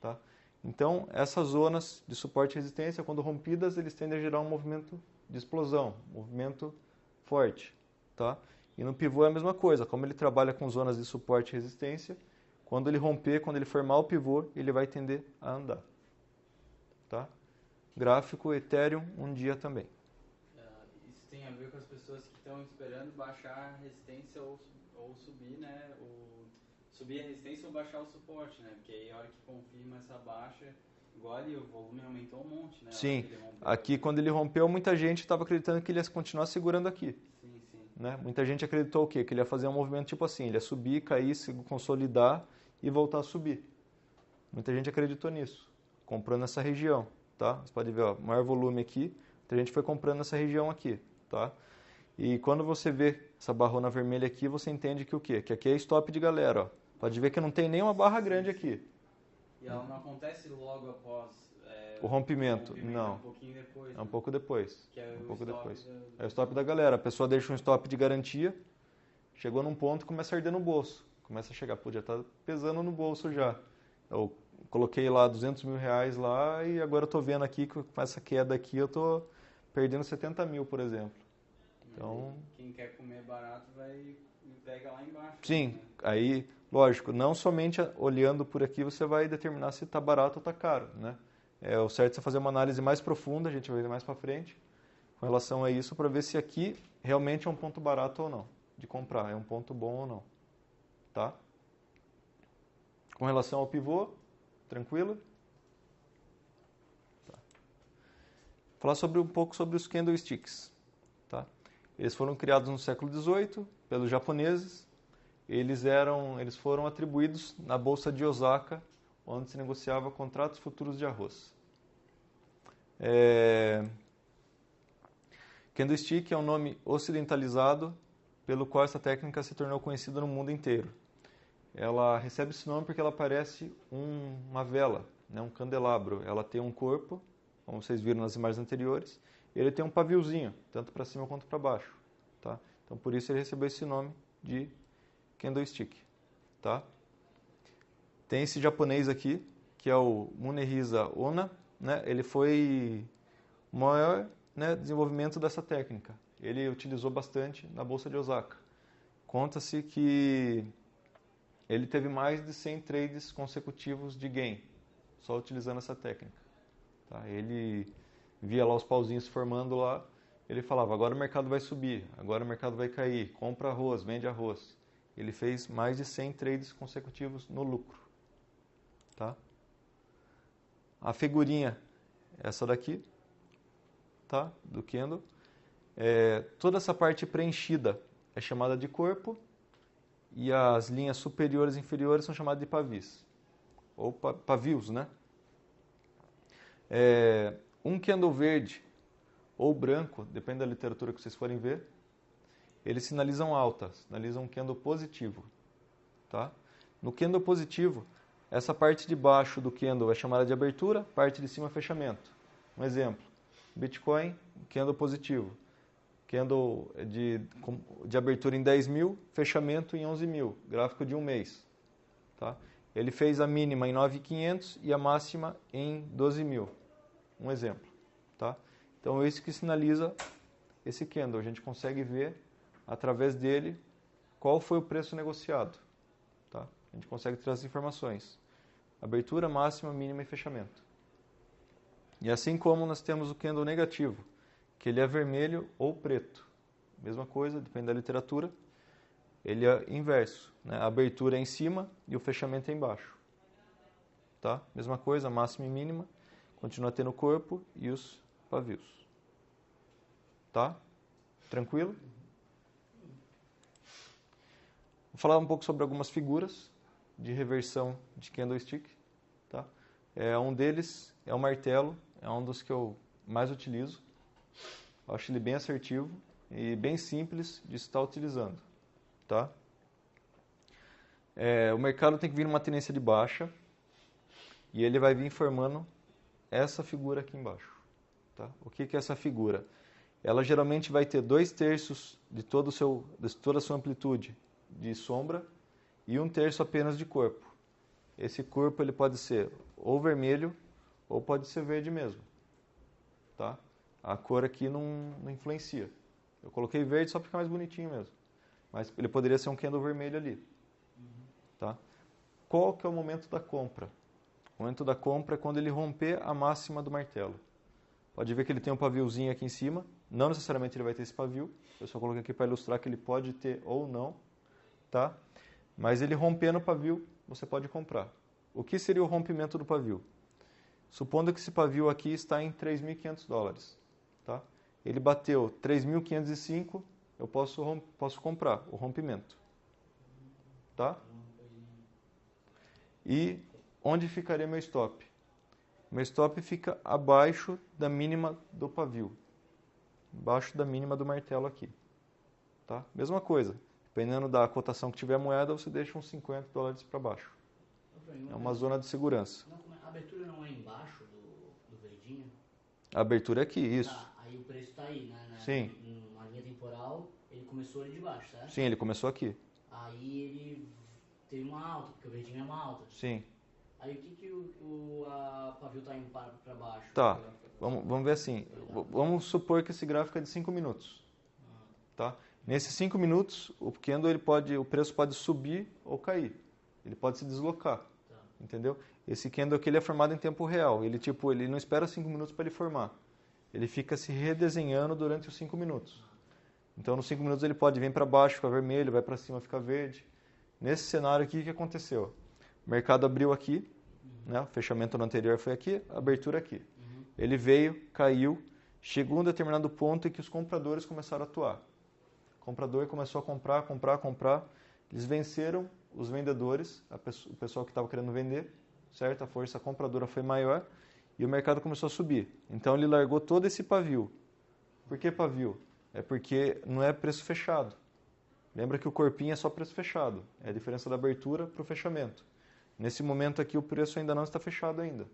Tá? Então, essas zonas de suporte e resistência, quando rompidas, eles tendem a gerar um movimento de explosão, um movimento forte. Tá? E no pivô é a mesma coisa, como ele trabalha com zonas de suporte e resistência, Quando ele romper, quando ele formar o pivô, ele vai tender a andar. Tá? Gráfico Ethereum, um dia também. Isso tem a ver com as pessoas que estão esperando baixar a resistência ou subir, né? Subir a resistência ou baixar o suporte, né? Porque aí a hora que confirma essa baixa, igual ali, o volume aumentou um monte, né? Sim, aqui quando ele rompeu, muita gente estava acreditando que ele ia continuar segurando aqui. Sim, sim. Né? Muita gente acreditou o quê? Que ele ia fazer um movimento tipo assim, ele ia subir, cair, se consolidar e voltar a subir. Muita gente acreditou nisso, comprando essa região, tá? Você pode ver, ó, maior volume aqui, muita gente foi comprando essa região aqui, tá? E quando você vê essa barrona vermelha aqui, você entende que o quê? Que aqui é stop de galera, ó. Pode ver que não tem nenhuma barra grande aqui. E ela não acontece logo após o rompimento? Não. É um pouquinho depois. É um pouco depois. Que é um pouco depois. Do... É o stop da galera. A pessoa deixa um stop de garantia, chegou num ponto e começa a arder no bolso. Começa a chegar, pô, já tá pesando no bolso já. Eu coloquei lá 200 mil reais lá e agora eu tô vendo aqui que com essa queda aqui eu tô perdendo 70 mil, por exemplo. Então, quem quer comer barato vai e pega lá embaixo. Sim, né? aí, lógico, não somente olhando por aqui você vai determinar se está barato ou está caro, né? O certo é você fazer uma análise mais profunda, a gente vai ver mais para frente, com relação a isso, para ver se aqui realmente é um ponto barato ou não, de comprar, é um ponto bom ou não, tá? Com relação ao pivô, tranquilo? Tá. Falar um pouco sobre os candlesticks, tá? Eles foram criados no século XVIII pelos japoneses. Eles foram atribuídos na bolsa de Osaka, onde se negociava contratos futuros de arroz. Candlestick é um nome ocidentalizado pelo qual essa técnica se tornou conhecida no mundo inteiro. Ela recebe esse nome porque ela parece uma vela, né, um candelabro. Ela tem um corpo, como vocês viram nas imagens anteriores, e ele tem um paviozinho, tanto para cima quanto para baixo. Tá? Então, por isso ele recebeu esse nome de candlestick. Tá? Tem esse japonês aqui, que é o Munehisa Onna, né? Ele foi o maior, né, desenvolvimento dessa técnica. Ele utilizou bastante na Bolsa de Osaka. Conta-se que ele teve mais de 100 trades consecutivos de gain, só utilizando essa técnica. Tá? Ele via lá os pauzinhos se formando lá, ele falava, agora o mercado vai subir, agora o mercado vai cair, compra arroz, vende arroz. Ele fez mais de 100 trades consecutivos no lucro. Tá? A figurinha, essa daqui, tá? Do candle. Toda essa parte preenchida é chamada de corpo e as linhas superiores e inferiores são chamadas de pavis, ou pavios, né? Um candle verde ou branco, depende da literatura que vocês forem ver, eles sinalizam alta, sinalizam um candle positivo. Tá? No candle positivo, essa parte de baixo do candle é chamada de abertura, parte de cima é fechamento. Um exemplo, Bitcoin, candle positivo. Candle de abertura em 10 mil, fechamento em 11 mil, gráfico de um mês. Tá? Ele fez a mínima em 9.500 e a máxima em 12 mil. Um exemplo. Tá? Então, é isso que sinaliza esse candle. A gente consegue ver, através dele, qual foi o preço negociado. Tá? A gente consegue trazer informações. Abertura, máxima, mínima e fechamento. E assim como nós temos o candle negativo, que ele é vermelho ou preto. Mesma coisa, depende da literatura. Ele é inverso. Né? A abertura é em cima e o fechamento é embaixo. Tá? Mesma coisa, máxima e mínima. Continua tendo o corpo e os pavios. Tá? Tranquilo? Vou falar um pouco sobre algumas figuras de reversão de candlestick. Tá? Um deles é o martelo, é um dos que eu mais utilizo. Eu acho ele bem assertivo e bem simples de estar utilizando. Tá? O mercado tem que vir numa tendência de baixa e ele vai vir formando essa figura aqui embaixo. Tá? O que é essa figura? Ela geralmente vai ter 2/3 de toda a sua amplitude de sombra e 1/3 apenas de corpo. Esse corpo ele pode ser ou vermelho ou pode ser verde mesmo. Tá? A cor aqui não influencia. Eu coloquei verde só para ficar mais bonitinho mesmo. Mas ele poderia ser um candle vermelho ali. Tá? qual que é o momento da compra? O momento da compra é quando ele romper a máxima do martelo. Pode ver que ele tem um paviozinho aqui em cima. Não necessariamente ele vai ter esse pavio. Eu só coloquei aqui para ilustrar que ele pode ter ou não. Tá? Mas ele rompendo o pavio, você pode comprar. O que seria o rompimento do pavio? Supondo que esse pavio aqui está em $3.500. Tá? Ele bateu 3.505, eu posso comprar o rompimento. Tá? E onde ficaria meu stop? Meu stop fica abaixo da mínima do pavio. Abaixo da mínima do martelo aqui. Tá? Mesma coisa. Dependendo da cotação que tiver a moeda, você deixa uns $50 para baixo. É uma zona de segurança. A abertura não é embaixo do verdinho? A abertura é aqui, isso. Tá, aí o preço está aí, né? Sim. Numa linha temporal, ele começou ali de baixo, certo? Sim, ele começou aqui. Aí ele teve uma alta, porque o verdinho é uma alta. Sim. Aí o que a pavio está indo para baixo? Tá, vamos ver assim. Vamos supor que esse gráfico é de 5 minutos. Tá? Nesses 5 minutos, o candle o preço pode subir ou cair. Ele pode se deslocar. Tá. Entendeu? Esse candle aqui ele é formado em tempo real. Ele não espera 5 minutos para ele formar. Ele fica se redesenhando durante os 5 minutos. Então, nos 5 minutos ele pode vir para baixo, ficar vermelho, vai para cima, ficar verde. Nesse cenário aqui, o que aconteceu? O mercado abriu aqui, né? O fechamento no anterior foi aqui, a abertura aqui. Ele veio, caiu, chegou a um determinado ponto em que os compradores começaram a atuar. O comprador começou a comprar. Eles venceram os vendedores, o pessoal que estava querendo vender, certo? A força compradora foi maior e o mercado começou a subir. Então ele largou todo esse pavio. Por que pavio? É porque não é preço fechado. Lembra que o corpinho é só preço fechado. É a diferença da abertura para o fechamento. Nesse momento aqui o preço ainda não está fechado ainda.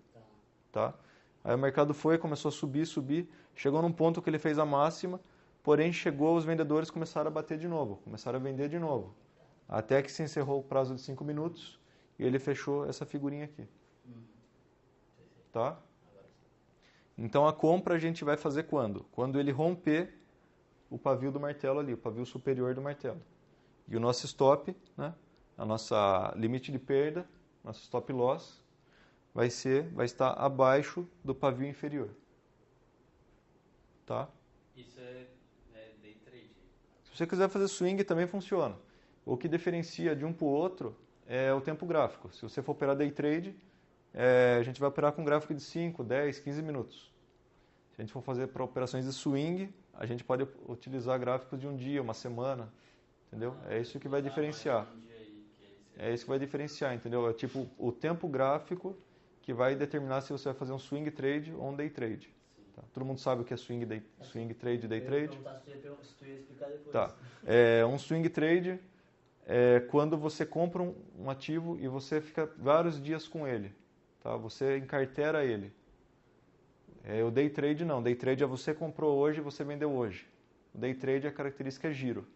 Tá? Aí o mercado começou a subir. Chegou num ponto que ele fez a máxima, porém os vendedores começaram a bater de novo, começaram a vender de novo. Até que se encerrou o prazo de 5 minutos e ele fechou essa figurinha aqui. Tá? Então a compra a gente vai fazer quando? Quando ele romper o pavio do martelo ali, o pavio superior do martelo. E o nosso stop, né? A nossa limite de perda, nosso stop loss, vai estar abaixo do pavio inferior. Tá? Isso é day trade. Se você quiser fazer swing, também funciona. O que diferencia de um para o outro é o tempo gráfico. Se você for operar day trade, a gente vai operar com gráfico de 5, 10, 15 minutos. Se a gente for fazer para operações de swing, a gente pode utilizar gráficos de um dia, uma semana, entendeu? É isso que vai diferenciar. É isso que vai diferenciar, entendeu? É tipo o tempo gráfico que vai determinar se você vai fazer um swing trade ou um day trade. Tá? Todo mundo sabe o que é swing trade e day trade? Se tu ia explicar depois. Tá. Um swing trade quando você compra um ativo e você fica vários dias com ele. Tá? Você encartera ele. O day trade não. Day trade é você comprou hoje e você vendeu hoje. O day trade a característica é giro.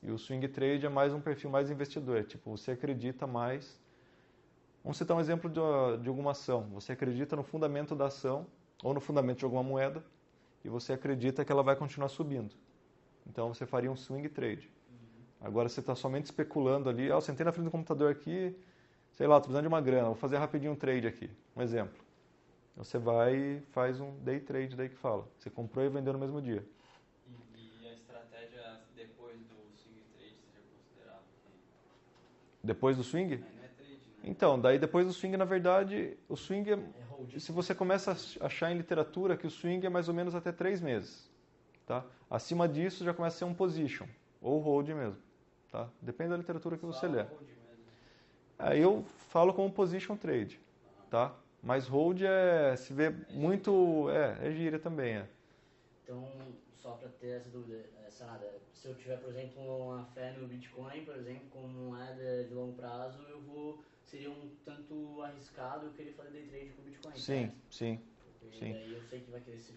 E o swing trade é mais um perfil mais investidor. Tipo, você acredita mais. Vamos citar um exemplo de alguma ação. Você acredita no fundamento da ação ou no fundamento de alguma moeda e você acredita que ela vai continuar subindo. Então você faria um swing trade. Agora você está somente especulando ali. Eu sentei na frente do computador aqui, sei lá, estou precisando de uma grana, vou fazer rapidinho um trade aqui. Um exemplo. Você vai e faz um day trade daí que fala. Você comprou e vendeu no mesmo dia. E a estratégia depois do swing trade seria considerado? Depois do swing? Não é trade, né? Então, daí depois do swing, na verdade, o swing se você começa a achar em literatura que o swing é mais ou menos até 3 meses. Tá? Acima disso já começa a ser um position, ou hold mesmo. Tá? Depende da literatura que você lê. Aí eu falo como position trade. Tá? Mas hold se vê muito... É gíria também. Então, só para ter essa dúvida, Sanada, se eu tiver, por exemplo, uma fé no Bitcoin, por exemplo, como moeda de longo prazo, seria um tanto arriscado eu querer fazer day trade com o Bitcoin. Sim, certo? sim. Porque Sim. daí eu sei que vai querer se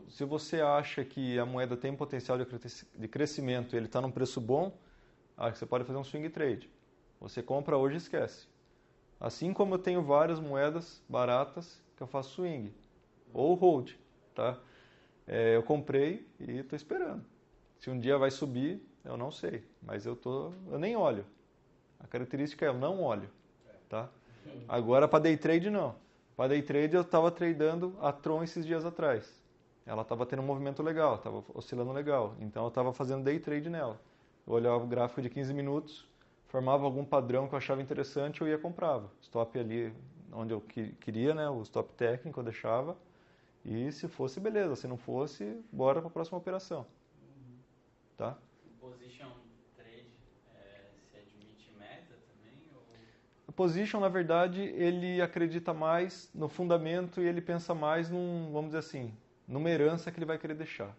se você acha que a moeda tem potencial de crescimento e ele está num preço bom, acho que você pode fazer um swing trade. Você compra hoje e esquece. Assim como eu tenho várias moedas baratas que eu faço swing ou hold, tá? Eu comprei e estou esperando. Se um dia vai subir, eu não sei, mas eu nem olho. A característica é eu não olho, tá? Agora para day trade não. Para day trade eu estava tradando a Tron esses dias atrás. Ela estava tendo um movimento legal, estava oscilando legal. Então eu estava fazendo day trade nela. Eu olhava o gráfico de 15 minutos, formava algum padrão que eu achava interessante, eu ia comprava. Stop ali onde eu queria, né? O stop técnico eu deixava. E se fosse, beleza. Se não fosse, bora para a próxima operação. Tá? Position trade, se admite meta também? Ou... O position, na verdade, ele acredita mais no fundamento e ele pensa mais vamos dizer assim, numa herança que ele vai querer deixar.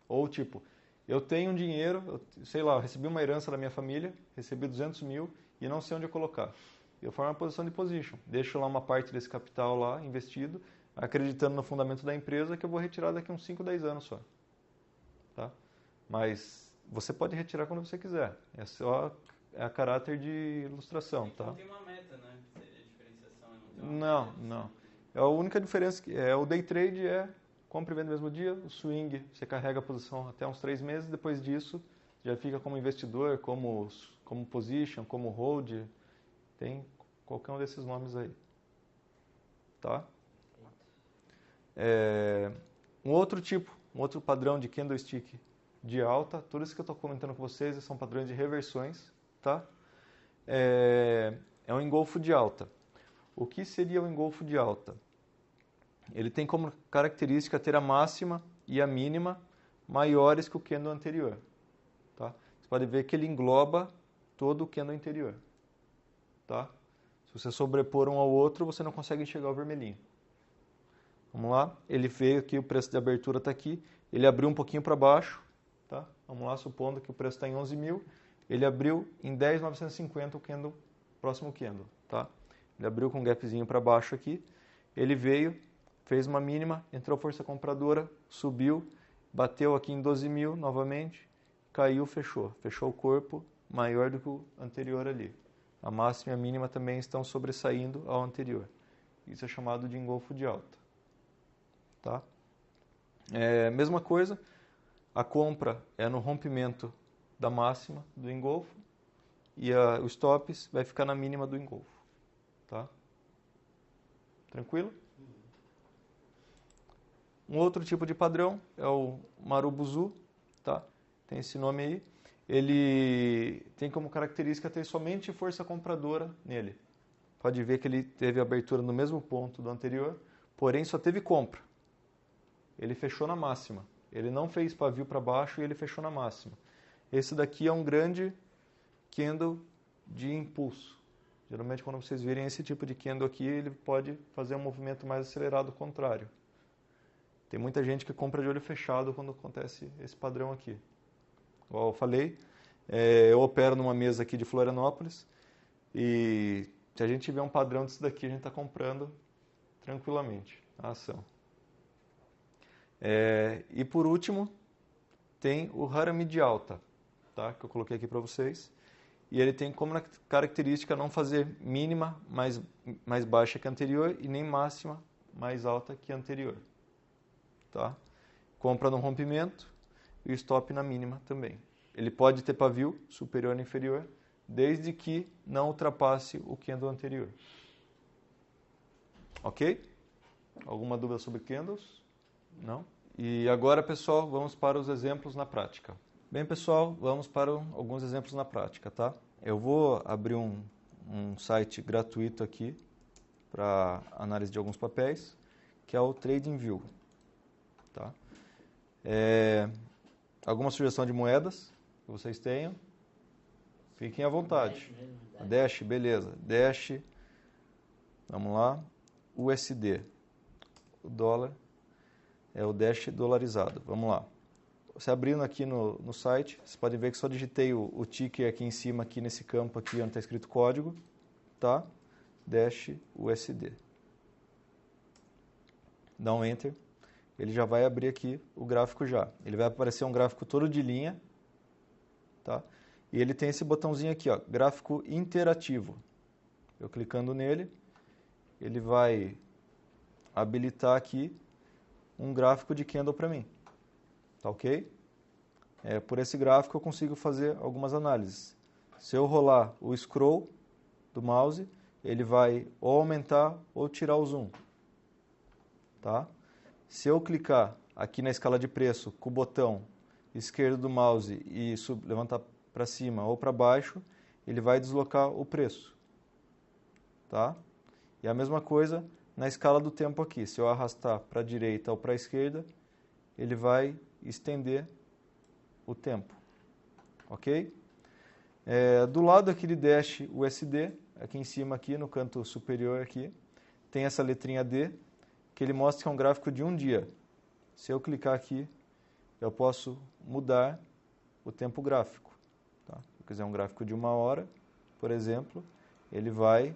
Ou tipo, eu tenho um dinheiro, sei lá, eu recebi uma herança da minha família, recebi 200 mil e não sei onde eu colocar. Eu formo uma posição de position, deixo lá uma parte desse capital lá investido, acreditando no fundamento da empresa que eu vou retirar daqui uns 5, 10 anos só. Tá? Mas você pode retirar quando você quiser. É só a caráter de ilustração, tá? Não tem uma meta, né? Seria a diferenciação. Não. É a única diferença que o day trade é compra e venda no mesmo dia, o swing você carrega a posição até uns 3 meses, depois disso já fica como investidor, como position, como hold, tem qualquer um desses nomes aí. Tá? Um outro padrão de candlestick de alta, tudo isso que eu estou comentando com vocês são padrões de reversões, tá? É um engolfo de alta. O que seria o engolfo de alta? Ele tem como característica ter a máxima e a mínima maiores que o candle anterior, tá? Você pode ver que ele engloba todo o candle anterior, tá? Se você sobrepor um ao outro, você não consegue enxergar o vermelhinho. Vamos lá, ele veio aqui, o preço de abertura está aqui, ele abriu um pouquinho para baixo, tá? Vamos lá, supondo que o preço está em 11 mil, ele abriu em 10.950 o candle, próximo candle, tá? Ele abriu com um gapzinho para baixo aqui, ele veio, fez uma mínima, entrou força compradora, subiu, bateu aqui em 12 mil novamente, caiu, fechou o corpo maior do que o anterior ali. A máxima e a mínima também estão sobressaindo ao anterior. Isso é chamado de engolfo de alta. Tá? Mesma coisa, a compra é no rompimento da máxima do engolfo e o stops vai ficar na mínima do engolfo. Tá? Tranquilo? Um outro tipo de padrão é o Marubozu, tá? Tem esse nome aí. Ele tem como característica ter somente força compradora nele. Pode ver que ele teve abertura no mesmo ponto do anterior, porém só teve compra. Ele fechou na máxima. Ele não fez pavio para baixo e ele fechou na máxima. Esse daqui é um grande candle de impulso. Geralmente quando vocês virem esse tipo de candle aqui, ele pode fazer um movimento mais acelerado contrário. Tem muita gente que compra de olho fechado quando acontece esse padrão aqui. Igual eu falei, eu opero numa mesa aqui de Florianópolis e se a gente tiver um padrão disso daqui, a gente está comprando tranquilamente a ação. E por último, tem o Harami de alta, tá? Que eu coloquei aqui para vocês. E ele tem como característica não fazer mínima mais baixa que a anterior e nem máxima mais alta que a anterior. Tá? Compra no rompimento e o stop na mínima também. Ele pode ter pavio superior ou inferior, desde que não ultrapasse o candle anterior. Ok? Alguma dúvida sobre candles? Não? E agora, pessoal, vamos para os exemplos na prática. Bem, pessoal, vamos para alguns exemplos na prática, tá? Eu vou abrir um site gratuito aqui para análise de alguns papéis, que é o TradingView. Tá? Alguma sugestão de moedas que vocês tenham? Fiquem à vontade. Dash, beleza. Dash, vamos lá. USD. O dólar é o Dash dolarizado. Vamos lá. Você abrindo aqui no site, você pode ver que só digitei o ticker aqui em cima, aqui nesse campo aqui onde está escrito código, tá? Dash USD. Dá um Enter. Ele já vai abrir aqui o gráfico já. Ele vai aparecer um gráfico todo de linha, tá? E ele tem esse botãozinho aqui, ó, gráfico interativo. Eu clicando nele, ele vai habilitar aqui um gráfico de candle para mim. Tá ok? Por esse gráfico eu consigo fazer algumas análises. Se eu rolar o scroll do mouse, ele vai ou aumentar ou tirar o zoom. Tá? Se eu clicar aqui na escala de preço com o botão esquerdo do mouse e levantar para cima ou para baixo, ele vai deslocar o preço. Tá? E a mesma coisa na escala do tempo aqui. Se eu arrastar para a direita ou para a esquerda, ele vai estender o tempo. Ok? Do lado aqui de Dash USD, aqui em cima, aqui no canto superior aqui, tem essa letrinha D, que ele mostra que é um gráfico de um dia. Se eu clicar aqui, eu posso mudar o tempo gráfico. Tá? Se eu quiser um gráfico de 1 hora, por exemplo, ele vai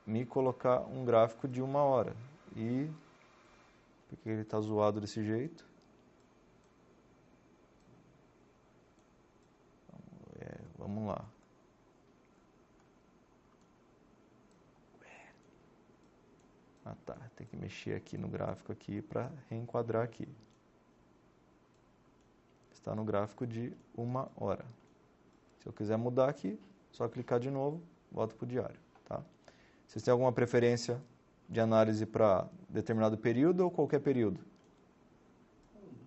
me colocar um gráfico de 1 hora. E porque ele está zoado desse jeito. Vamos lá. Ah, tá. Tem que mexer aqui no gráfico aqui para reenquadrar aqui. Está no gráfico de 1 hora. Se eu quiser mudar aqui, só clicar de novo, volto para o diário. Tá? Vocês têm alguma preferência de análise para determinado período ou qualquer período?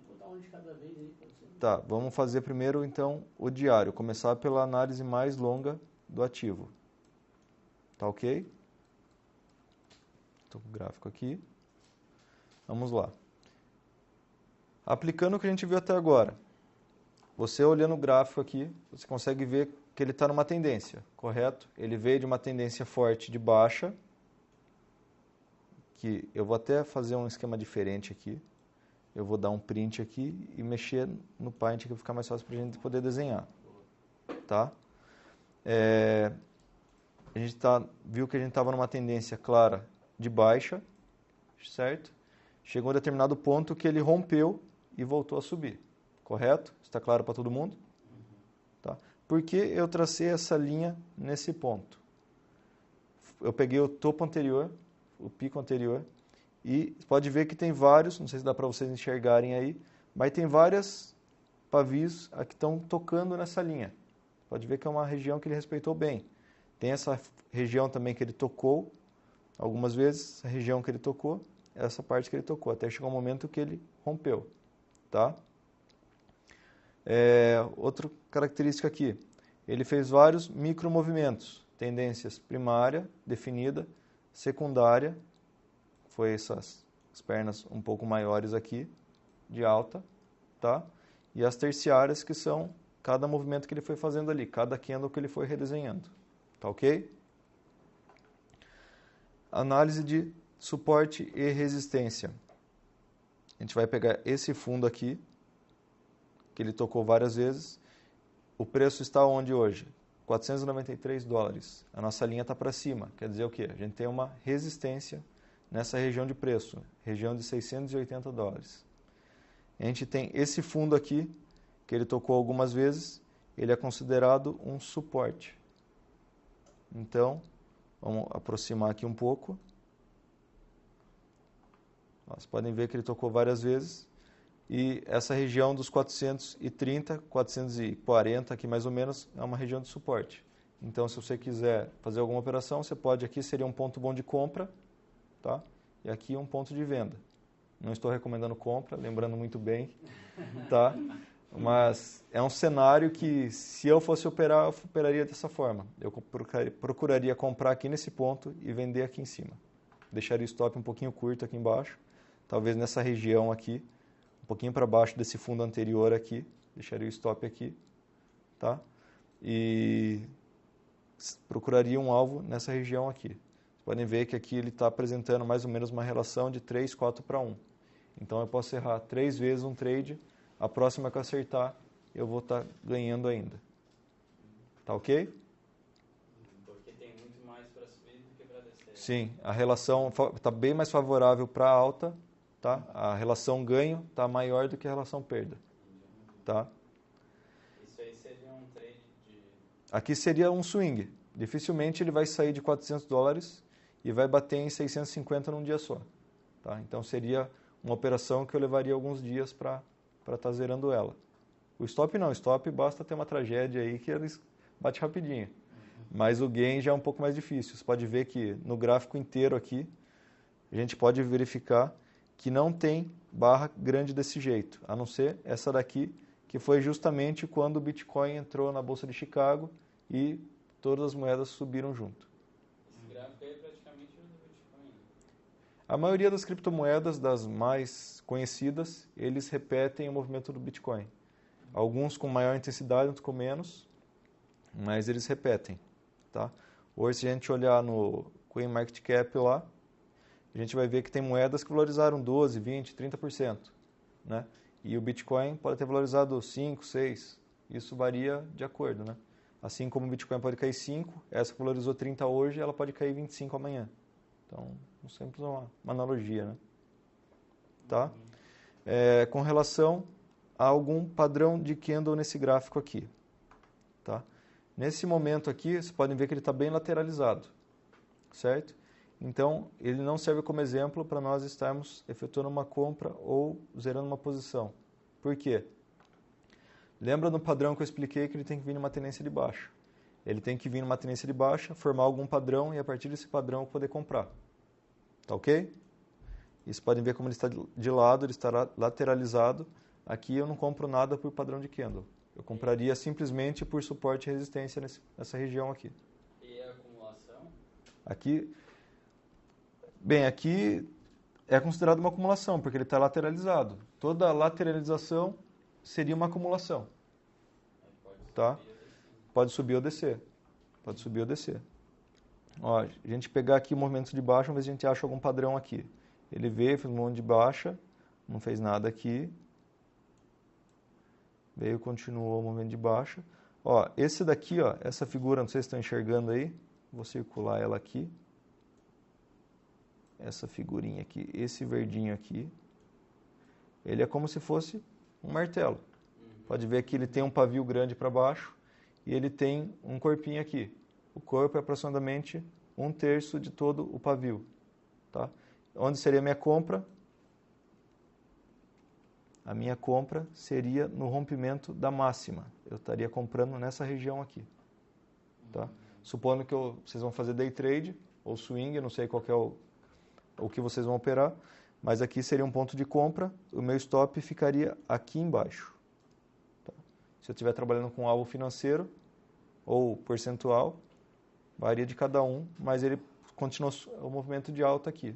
Vou dar um de cada vez aí, pode ser. Tá, vamos fazer primeiro então o diário. Começar pela análise mais longa do ativo. Tá ok? Estou com o gráfico aqui. Vamos lá. Aplicando o que a gente viu até agora. Você olhando o gráfico aqui, você consegue ver que ele está numa tendência, correto? Ele veio de uma tendência forte de baixa, que eu vou até fazer um esquema diferente aqui. Eu vou dar um print aqui e mexer no Paint, que vai ficar mais fácil para a gente poder desenhar. Tá? A gente viu que a gente estava numa tendência clara de baixa, certo? Chegou a um determinado ponto que ele rompeu e voltou a subir, correto? Está claro para todo mundo? Tá? Por que eu tracei essa linha nesse ponto? Eu peguei o topo anterior, o pico anterior, e pode ver que tem vários, não sei se dá para vocês enxergarem aí, mas tem várias pavios aqui que estão tocando nessa linha. Pode ver que é uma região que ele respeitou bem. Tem essa região também que ele tocou algumas vezes, essa região que ele tocou, essa parte que ele tocou, até chegar um momento que ele rompeu. Tá? Outra característica aqui, ele fez vários micromovimentos, tendências primária, definida, secundária, foi essas as pernas um pouco maiores aqui, de alta, tá? E as terciárias, que são cada movimento que ele foi fazendo ali, cada candle que ele foi redesenhando, tá ok? Análise de suporte e resistência. A gente vai pegar esse fundo aqui, que ele tocou várias vezes. O preço está onde hoje? $493. A nossa linha está para cima. Quer dizer o quê? A gente tem uma resistência nessa região de preço, região de $680. A gente tem esse fundo aqui, que ele tocou algumas vezes, ele é considerado um suporte. Então, vamos aproximar aqui um pouco. Vocês podem ver que ele tocou várias vezes. E essa região dos 430, 440 aqui mais ou menos, é uma região de suporte. Então, se você quiser fazer alguma operação, você pode, aqui seria um ponto bom de compra, tá? E aqui um ponto de venda. Não estou recomendando compra, lembrando muito bem, tá? Mas é um cenário que, se eu fosse operar, eu operaria dessa forma. Eu procuraria comprar aqui nesse ponto e vender aqui em cima. Deixaria o stop um pouquinho curto aqui embaixo, talvez nessa região aqui, um pouquinho para baixo desse fundo anterior aqui, deixaria o stop aqui, tá? E procuraria um alvo nessa região aqui. Vocês podem ver que aqui ele está apresentando mais ou menos uma relação de 3, 4 para 1. Então eu posso errar 3 vezes um trade, a próxima que eu acertar, eu vou estar ganhando ainda. Tá ok? Porque tem muito mais para subir do que para descer. Sim, a relação está bem mais favorável para alta, tá? A relação ganho está maior do que a relação perda. Tá? Isso aí seria um trade de... Aqui seria um swing. Dificilmente ele vai sair de $400 e vai bater em 650 num dia só. Tá? Então seria uma operação que eu levaria alguns dias para estar zerando ela. O stop não, o stop basta ter uma tragédia aí que eles bate rapidinho. Mas o gain já é um pouco mais difícil. Você pode ver que no gráfico inteiro aqui, a gente pode verificar que não tem barra grande desse jeito, a não ser essa daqui, que foi justamente quando o Bitcoin entrou na Bolsa de Chicago e todas as moedas subiram junto. Esse gráfico aí é praticamente o do Bitcoin. A maioria das criptomoedas, das mais conhecidas, eles repetem o movimento do Bitcoin. Alguns com maior intensidade, outros com menos, mas eles repetem. Tá? Hoje, se a gente olhar no CoinMarketCap lá, a gente vai ver que tem moedas que valorizaram 12%, 20%, 30%. Né? E o Bitcoin pode ter valorizado 5%, 6%. Isso varia de acordo. Né? Assim como o Bitcoin pode cair 5%, essa que valorizou 30% hoje, ela pode cair 25% amanhã. Então, sempre uma analogia. Né? Tá? Com relação a algum padrão de candle nesse gráfico aqui. Tá? Nesse momento aqui, vocês podem ver que ele está bem lateralizado, certo? Então, ele não serve como exemplo para nós estarmos efetuando uma compra ou zerando uma posição. Por quê? Lembra no padrão que eu expliquei que ele tem que vir numa tendência de baixa. Ele tem que vir numa tendência de baixa, formar algum padrão e a partir desse padrão poder comprar. Tá ok? E vocês podem ver como ele está de lado, ele está lateralizado. Aqui eu não compro nada por padrão de candle. Eu compraria simplesmente por suporte e resistência nessa região aqui. E a acumulação? Aqui, bem, aqui é considerado uma acumulação, porque ele está lateralizado. Toda lateralização seria uma acumulação. Tá? Pode subir ou descer. Pode subir ou descer. Ó, a gente pegar aqui o movimento de baixa, vamos ver se a gente acha algum padrão aqui. Ele veio, fez um monte de baixa, não fez nada aqui. Veio, continuou o movimento de baixa. Ó, esse daqui, ó, essa figura, não sei se estão enxergando aí. Vou circular ela aqui. Essa figurinha aqui, esse verdinho aqui. Ele é como se fosse um martelo. Pode ver que ele tem um pavio grande para baixo e ele tem um corpinho aqui. O corpo é aproximadamente 1/3 de todo o pavio. Tá? Onde seria a minha compra? A minha compra seria no rompimento da máxima. Eu estaria comprando nessa região aqui. Tá? Supondo que vocês vão fazer day trade ou swing, eu não sei qual que é o que vocês vão operar, mas aqui seria um ponto de compra, o meu stop ficaria aqui embaixo. Tá? Se eu estiver trabalhando com alvo financeiro ou percentual, varia de cada um, mas ele continua o movimento de alta aqui.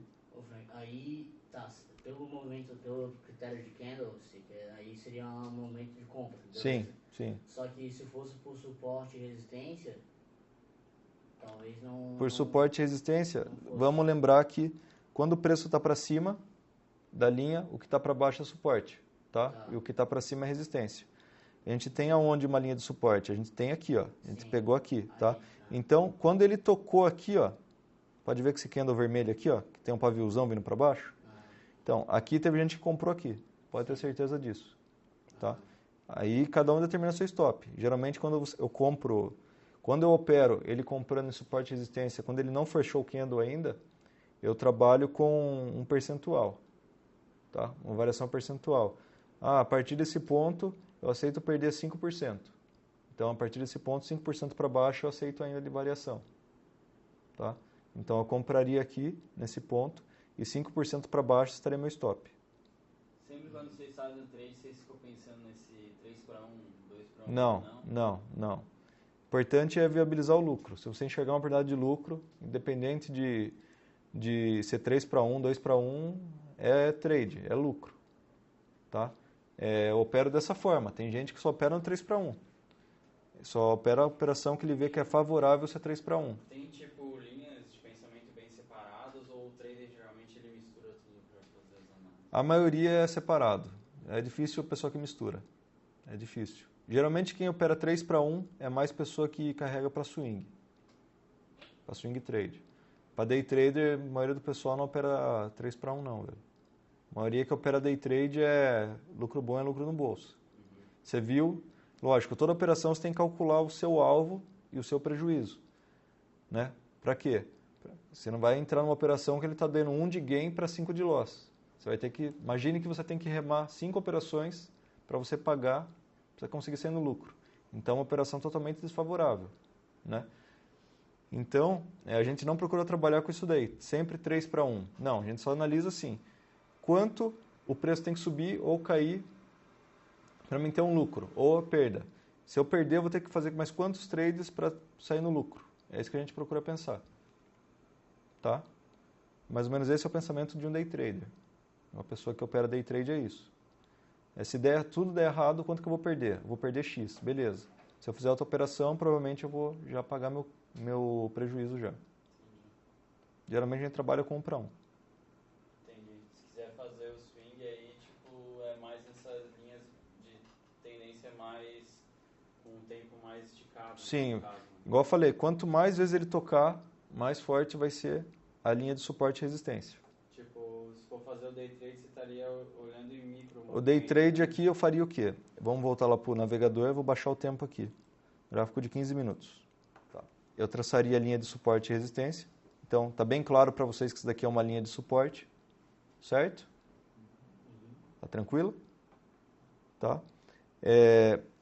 Aí, tá, pelo movimento, pelo critério de candlestick, aí seria um momento de compra. Beleza? Sim, sim. Só que se fosse por suporte e resistência, talvez não... Por suporte e resistência, vamos lembrar que quando o preço está para cima da linha, o que está para baixo é suporte, tá? E o que está para cima é resistência. A gente tem aonde uma linha de suporte? A gente tem aqui, ó. A gente pegou aqui, tá? Então, quando ele tocou aqui, ó, pode ver que esse candle vermelho aqui, ó, que tem um paviozão vindo para baixo. Então, aqui teve gente que comprou aqui. Pode ter certeza disso, tá? Aí cada um determina seu stop. Geralmente quando eu compro, quando eu opero ele comprando em suporte e resistência, quando ele não fechou o candle ainda, eu trabalho com um percentual, tá? Uma variação percentual. A partir desse ponto eu aceito perder 5%. Então a partir desse ponto 5% para baixo eu aceito ainda de variação, tá? Então eu compraria aqui nesse ponto e 5% para baixo estaria meu stop. Sempre quando vocês fazem o trade, vocês ficam pensando nesse 3 para 1, 2 para 1? Não. O importante é viabilizar o lucro. Se você enxergar uma oportunidade de lucro, independente de ser 3 para 1, 2 para 1, é trade, é lucro. Tá? Eu opero dessa forma. Tem gente que só opera no 3 para 1. Só opera a operação que ele vê que é favorável ser 3 para 1. Tem tipo linhas de pensamento bem separadas ou o trader geralmente ele mistura tudo para fazer as análises? A maioria é separado. É difícil a pessoa que mistura. É difícil. Geralmente quem opera 3 para 1 é mais pessoa que carrega para swing. Para swing trade. Para day trader, a maioria do pessoal não opera 3 para 1 não, velho. A maioria que opera day trade é lucro bom, é lucro no bolso. Você viu? Lógico, toda operação você tem que calcular o seu alvo e o seu prejuízo. Né? Para quê? Você não vai entrar numa operação que ele está dando 1 de gain para 5 de loss. Você vai ter que, imagine que você tem que remar 5 operações para você pagar, para você conseguir sair no lucro. Então, uma operação totalmente desfavorável, né? Então, a gente não procura trabalhar com isso daí, sempre 3-1. Não, a gente só analisa assim, quanto o preço tem que subir ou cair para mim ter um lucro, ou a perda. Se eu perder, eu vou ter que fazer mais quantos trades para sair no lucro? É isso que a gente procura pensar. Tá? Mais ou menos esse é o pensamento de um day trader. Uma pessoa que opera day trade é isso. Se tudo der errado, quanto que eu vou perder? Eu vou perder X, beleza. Se eu fizer outra operação, provavelmente eu vou já pagar meu prejuízo já. Geralmente a gente trabalha com 1 para 1. Entendi. Se quiser fazer o swing aí, tipo, é mais nessas linhas de tendência mais, com um tempo mais esticado. Sim, caso, né? igual eu falei, quanto mais vezes ele tocar, mais forte vai ser a linha de suporte e resistência. Tipo, se for fazer o day trade, você estaria olhando em micro. O day trade aqui eu faria o quê? Vamos voltar lá para o navegador, eu vou baixar o tempo aqui. Gráfico de 15 minutos. Tá. Eu traçaria a linha de suporte e resistência. Então, está bem claro para vocês que isso daqui é uma linha de suporte. Certo? Tá tranquilo? Tá?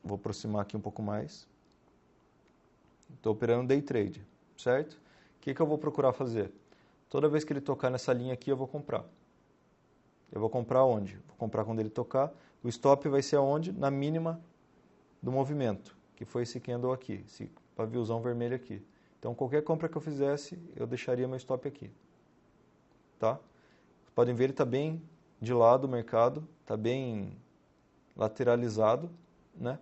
Vou aproximar aqui um pouco mais. Estou operando day trade. Certo? O que eu vou procurar fazer? Toda vez que ele tocar nessa linha aqui, eu vou comprar. Eu vou comprar onde? Vou comprar quando ele tocar. O stop vai ser aonde? Na mínima do movimento, que foi esse candle aqui, esse paviozão vermelho aqui. Então, qualquer compra que eu fizesse, eu deixaria meu stop aqui. Tá? Vocês podem ver, ele está bem de lado o mercado, está bem lateralizado, né?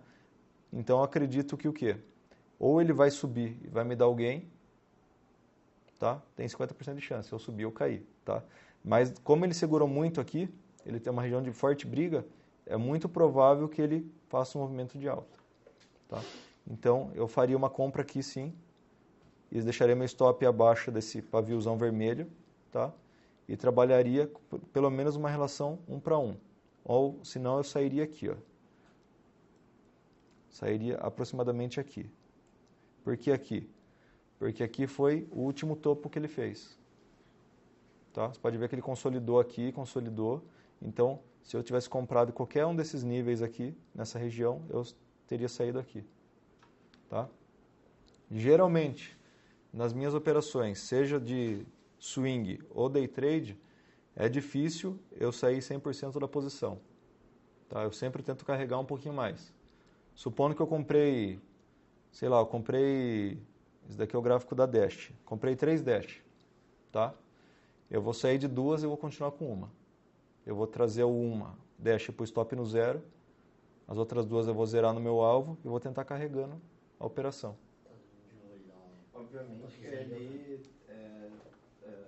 Então, eu acredito que o quê? Ou ele vai subir e vai me dar o gain, tá? Tem 50% de chance, eu subir ou cair, tá? Mas como ele segurou muito aqui, ele tem uma região de forte briga, é muito provável que ele faça um movimento de alta, tá? Então, eu faria uma compra aqui sim, e deixaria meu stop abaixo desse paviozão vermelho, tá? E trabalharia pelo menos uma relação 1 para 1. Ou, senão, eu sairia aqui, ó. Sairia aproximadamente aqui. Por que aqui? Porque aqui foi o último topo que ele fez. Tá? Você pode ver que ele consolidou aqui, consolidou. Então, se eu tivesse comprado qualquer um desses níveis aqui, nessa região, eu teria saído aqui. Tá? Geralmente, nas minhas operações, seja de swing ou day trade, é difícil eu sair 100% da posição. Tá? Eu sempre tento carregar um pouquinho mais. Supondo que eu comprei, sei lá, esse daqui é o gráfico da Dash. Comprei 3 Dash, tá? Eu vou sair de 2 e vou continuar com uma. Eu vou trazer uma Dash para o stop no 0, as outras 2 eu vou zerar no meu alvo e vou tentar carregando a operação. Obviamente que ali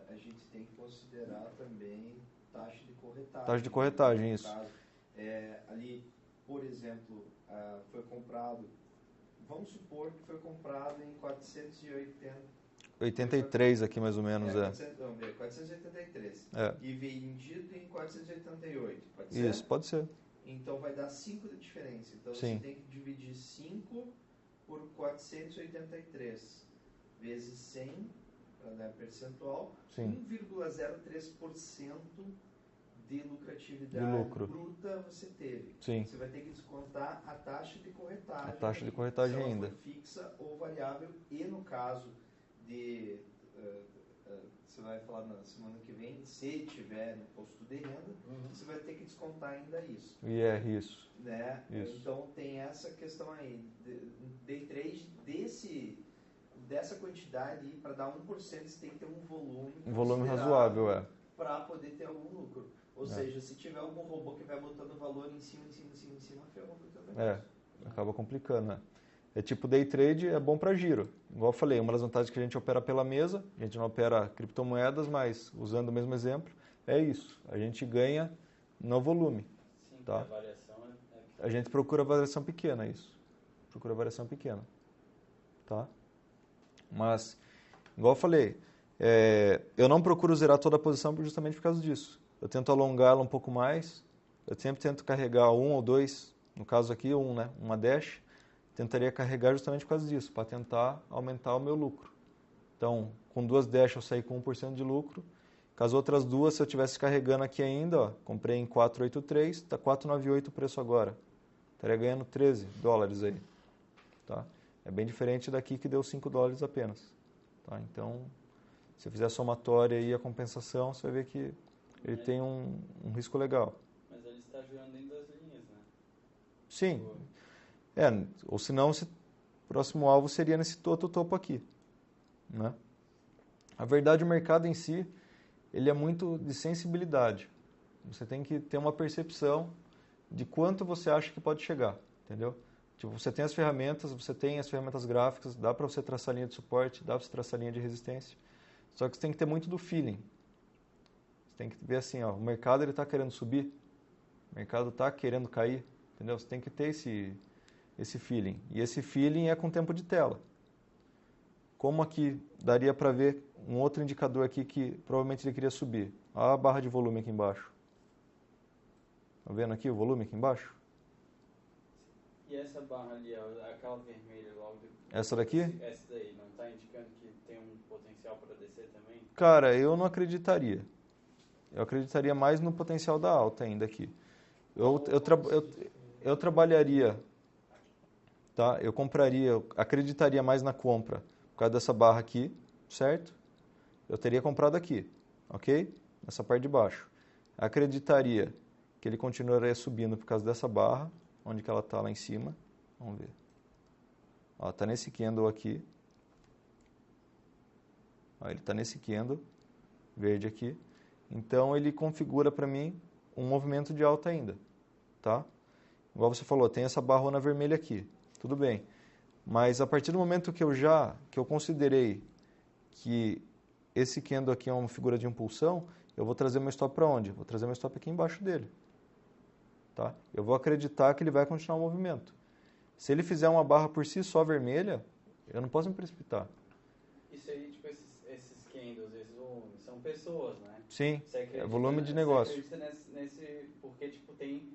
a gente tem que considerar também taxa de corretagem. Taxa de corretagem, isso. Caso, ali, por exemplo, foi comprado, vamos supor que foi comprado em 83 aqui mais ou menos, 483. E vendido em 488, pode ser? Isso, pode ser. Então vai dar 5 de diferença. Então Sim. você tem que dividir 5 por 483 vezes 100, para dar percentual, 1,03% de lucratividade de lucro bruta você teve. Sim. Você vai ter que descontar a taxa de corretagem. A taxa de corretagem se ela ainda. for fixa ou variável. E no caso de... você vai falar na semana que vem, se tiver no imposto de renda, você vai ter que descontar ainda isso. Isso. Né? Isso. Então tem essa questão aí. Day trade dessa quantidade, para dar 1%, você tem que ter um volume. Um volume razoável, para poder ter algum lucro. Ou seja, se tiver algum robô que vai botando valor em cima, ferrou para o teu negócio. Acaba complicando, né? É tipo day trade, é bom para giro. Igual eu falei, uma das vantagens que a gente opera pela mesa, a gente não opera criptomoedas, mas usando o mesmo exemplo, é isso. A gente ganha no volume. Sim, tá? A variação A gente procura variação pequena, isso. Procura variação pequena. Tá? Mas, igual eu falei, eu não procuro zerar toda a posição justamente por causa disso. Eu tento alongá-la um pouco mais, eu sempre tento carregar 1 ou 2, no caso aqui, né? Uma Dash, tentaria carregar justamente por causa disso, para tentar aumentar o meu lucro. Então, com 2 Dash eu saí com 1% de lucro, com as outras 2, se eu estivesse carregando aqui ainda, ó, comprei em 483, está 498 o preço agora. Estaria ganhando $13 aí. tá? É bem diferente daqui que deu $5 apenas, tá? Então, se eu fizer a somatória e a compensação, você vai ver que ele tem um risco legal. Mas ele está jogando dentro das linhas, né? Sim. Ou senão, o próximo alvo seria nesse outro topo aqui, né? A verdade, o mercado em si, ele é muito de sensibilidade. Você tem que ter uma percepção de quanto você acha que pode chegar, entendeu? Tipo, você tem as ferramentas gráficas, dá para você traçar linha de suporte, dá para você traçar linha de resistência, só que você tem que ter muito do feeling. Você tem que ver assim, ó, o mercado está querendo subir, o mercado está querendo cair, entendeu? Você tem que ter esse feeling. E esse feeling é com tempo de tela. Como aqui daria para ver um outro indicador aqui que provavelmente ele queria subir. Olha a barra de volume aqui embaixo. Está vendo aqui o volume aqui embaixo? E essa barra ali, aquela vermelha logo depois? Essa daqui? Essa daí, não está indicando que tem um potencial para descer também? Cara, eu não acreditaria. Eu acreditaria mais no potencial da alta ainda aqui. Eu trabalharia, tá? Eu acreditaria mais na compra por causa dessa barra aqui, certo? Eu teria comprado aqui, ok? Nessa parte de baixo. Acreditaria que ele continuaria subindo por causa dessa barra, onde que ela está lá em cima. Vamos ver. Está nesse candle aqui. Ó, ele está nesse candle verde aqui. Então, ele configura para mim um movimento de alta ainda, tá? Igual você falou, tem essa barrona vermelha aqui. Tudo bem. Mas a partir do momento que eu considerei que esse candle aqui é uma figura de impulsão, eu vou trazer meu stop para onde? Vou trazer meu stop aqui embaixo dele. Tá? Eu vou acreditar que ele vai continuar o movimento. Se ele fizer uma barra por si só vermelha, eu não posso me precipitar. Isso aí, tipo, esses candles, esses volumes, são pessoas, né? Sim, é volume de negócio. Você acredita porque, tipo, tem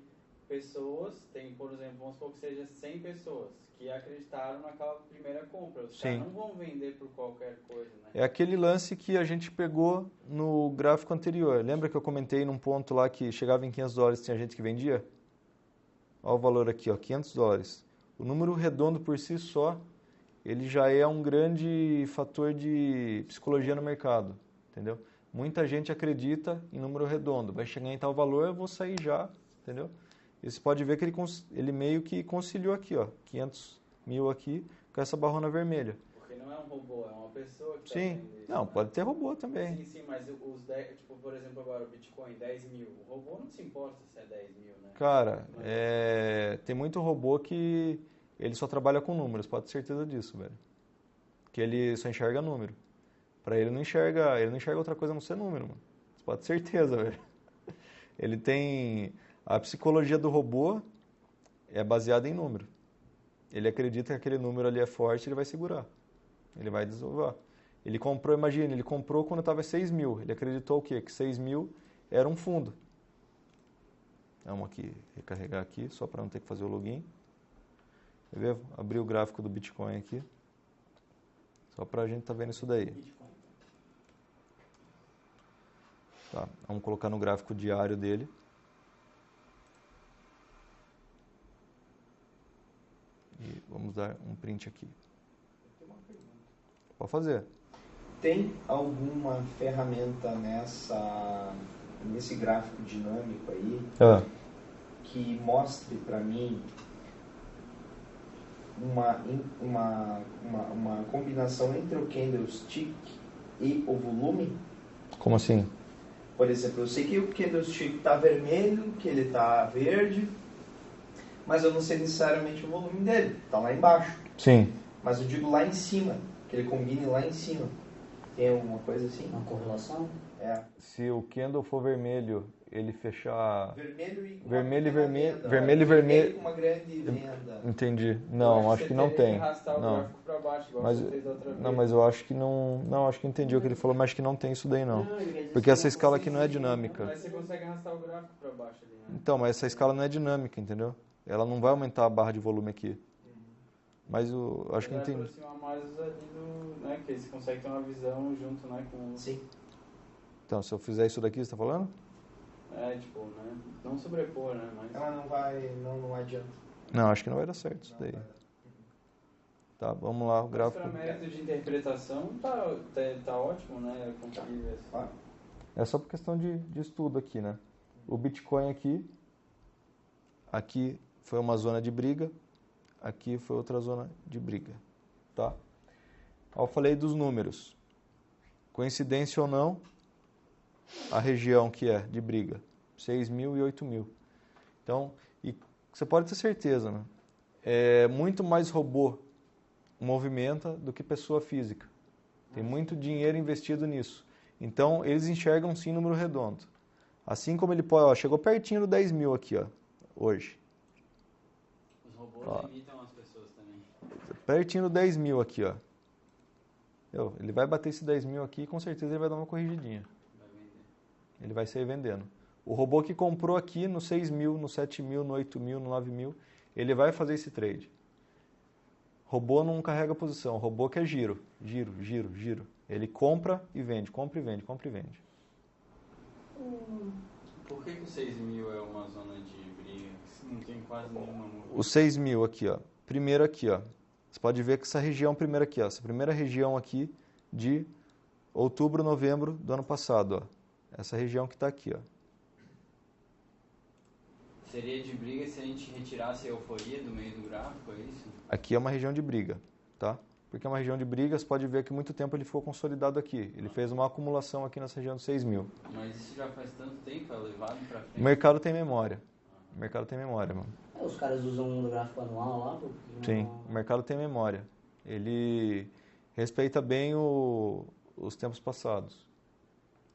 pessoas, por exemplo, vamos supor que seja 100 pessoas que acreditaram naquela primeira compra. Os caras não vão vender por qualquer coisa, né? É aquele lance que a gente pegou no gráfico anterior. Lembra que eu comentei num ponto lá que chegava em $500 e tinha gente que vendia? Olha o valor aqui, ó, $500. O número redondo por si só, ele já é um grande fator de psicologia no mercado, entendeu? Muita gente acredita em número redondo. Vai chegar em tal valor, eu vou sair já, entendeu? E você pode ver que ele meio que conciliou aqui, ó, 500 mil aqui com essa barrona vermelha. Porque não é um robô, é uma pessoa que sim, tá vendo isso, não, né? pode ter robô também. Sim, mas os 10, tipo, por exemplo, agora o Bitcoin, 10 mil, o robô não se importa se é 10 mil, né? Cara, tem muito robô que ele só trabalha com números, pode ter certeza disso, velho. Que ele só enxerga número. Pra ele não enxerga outra coisa a não ser número, mano. Você pode ter certeza, velho. Ele tem... A psicologia do robô é baseada em número. Ele acredita que aquele número ali é forte, ele vai segurar. Ele vai desovar. Ele comprou quando estava 6 mil. Ele acreditou o quê? Que 6 mil era um fundo. Vamos aqui, recarregar aqui, só para não ter que fazer o login. Quer ver? Abrir o gráfico do Bitcoin aqui. Só para a gente estar vendo isso daí. Tá, vamos colocar no gráfico diário dele. E vamos dar um print aqui. Tem uma pergunta. Pode fazer. Tem alguma ferramenta nesse gráfico dinâmico aí que mostre para mim uma combinação entre o candlestick e o volume? Como assim? Por exemplo, eu sei que o candlestick está vermelho, que ele está verde, mas eu não sei necessariamente o volume dele, está lá embaixo. Sim. Mas eu digo lá em cima, que ele combine lá em cima. Tem alguma coisa assim? Uma correlação? É. Se o candle for vermelho, ele fechar... Vermelho e vermelho. com uma grande venda. Entendi. Não, acho que não tem. Não. Mas eu acho que não... Não, acho que entendi o que ele falou, mas acho que não tem isso daí não. Porque essa escala aqui não é dinâmica. Mas você consegue arrastar o gráfico para baixo ali, né? Então, mas essa escala não é dinâmica, entendeu? Ela não vai aumentar a barra de volume aqui. Mas eu acho que entendi. Vai aproximar mais ali do... né? Que você consegue ter uma visão junto, né? Com... Sim. Então, se eu fizer isso daqui, você está falando? Tipo, né? Não sobrepor, né? Mas... Ela não vai, não adianta. Não, acho que não vai dar certo isso daí. Tá, vamos lá, o Mas gráfico. para mérito de interpretação, tá ótimo, né? Compatível. É só por questão de estudo aqui, né? O Bitcoin aqui foi uma zona de briga, aqui foi outra zona de briga, tá? Eu falei dos números. Coincidência ou não, a região que é de briga, 6.000 e 8.000. Então, e você pode ter certeza, né? É muito mais robô movimenta do que pessoa física. Tem muito dinheiro investido nisso. Então, eles enxergam sim número redondo. Assim como ele pode... Ó, chegou pertinho do 10.000 aqui, ó, hoje. Os robôs imitam as pessoas também. Pertinho do 10.000 aqui, ó. Ele vai bater esse 10.000 aqui e com certeza ele vai dar uma corrigidinha. Vai vender. Ele vai sair vendendo. O robô que comprou aqui no 6.000, no 7.000, no 8.000, no 9.000, ele vai fazer esse trade. Robô não carrega posição, robô quer giro. Giro, giro, giro. Ele compra e vende, compra e vende, compra e vende. Por que o 6.000 é uma zona de briga? Não tem quase nenhuma movimentação. O 6.000 aqui, ó. Primeiro aqui, ó. Você pode ver que essa região primeira aqui, ó. Essa primeira região aqui de outubro, novembro do ano passado, ó. Essa região que está aqui, ó. Seria de briga se a gente retirasse a euforia do meio do gráfico, é isso? Aqui é uma região de briga, tá? Porque é uma região de briga, você pode ver que muito tempo ele ficou consolidado aqui. Ele fez uma acumulação aqui nessa região de 6.000. Mas isso já faz tanto tempo, é levado para frente? O mercado tem memória. O mercado tem memória, mano. Os caras usam o gráfico anual lá, porque Sim, o mercado tem memória. Ele respeita bem os tempos passados.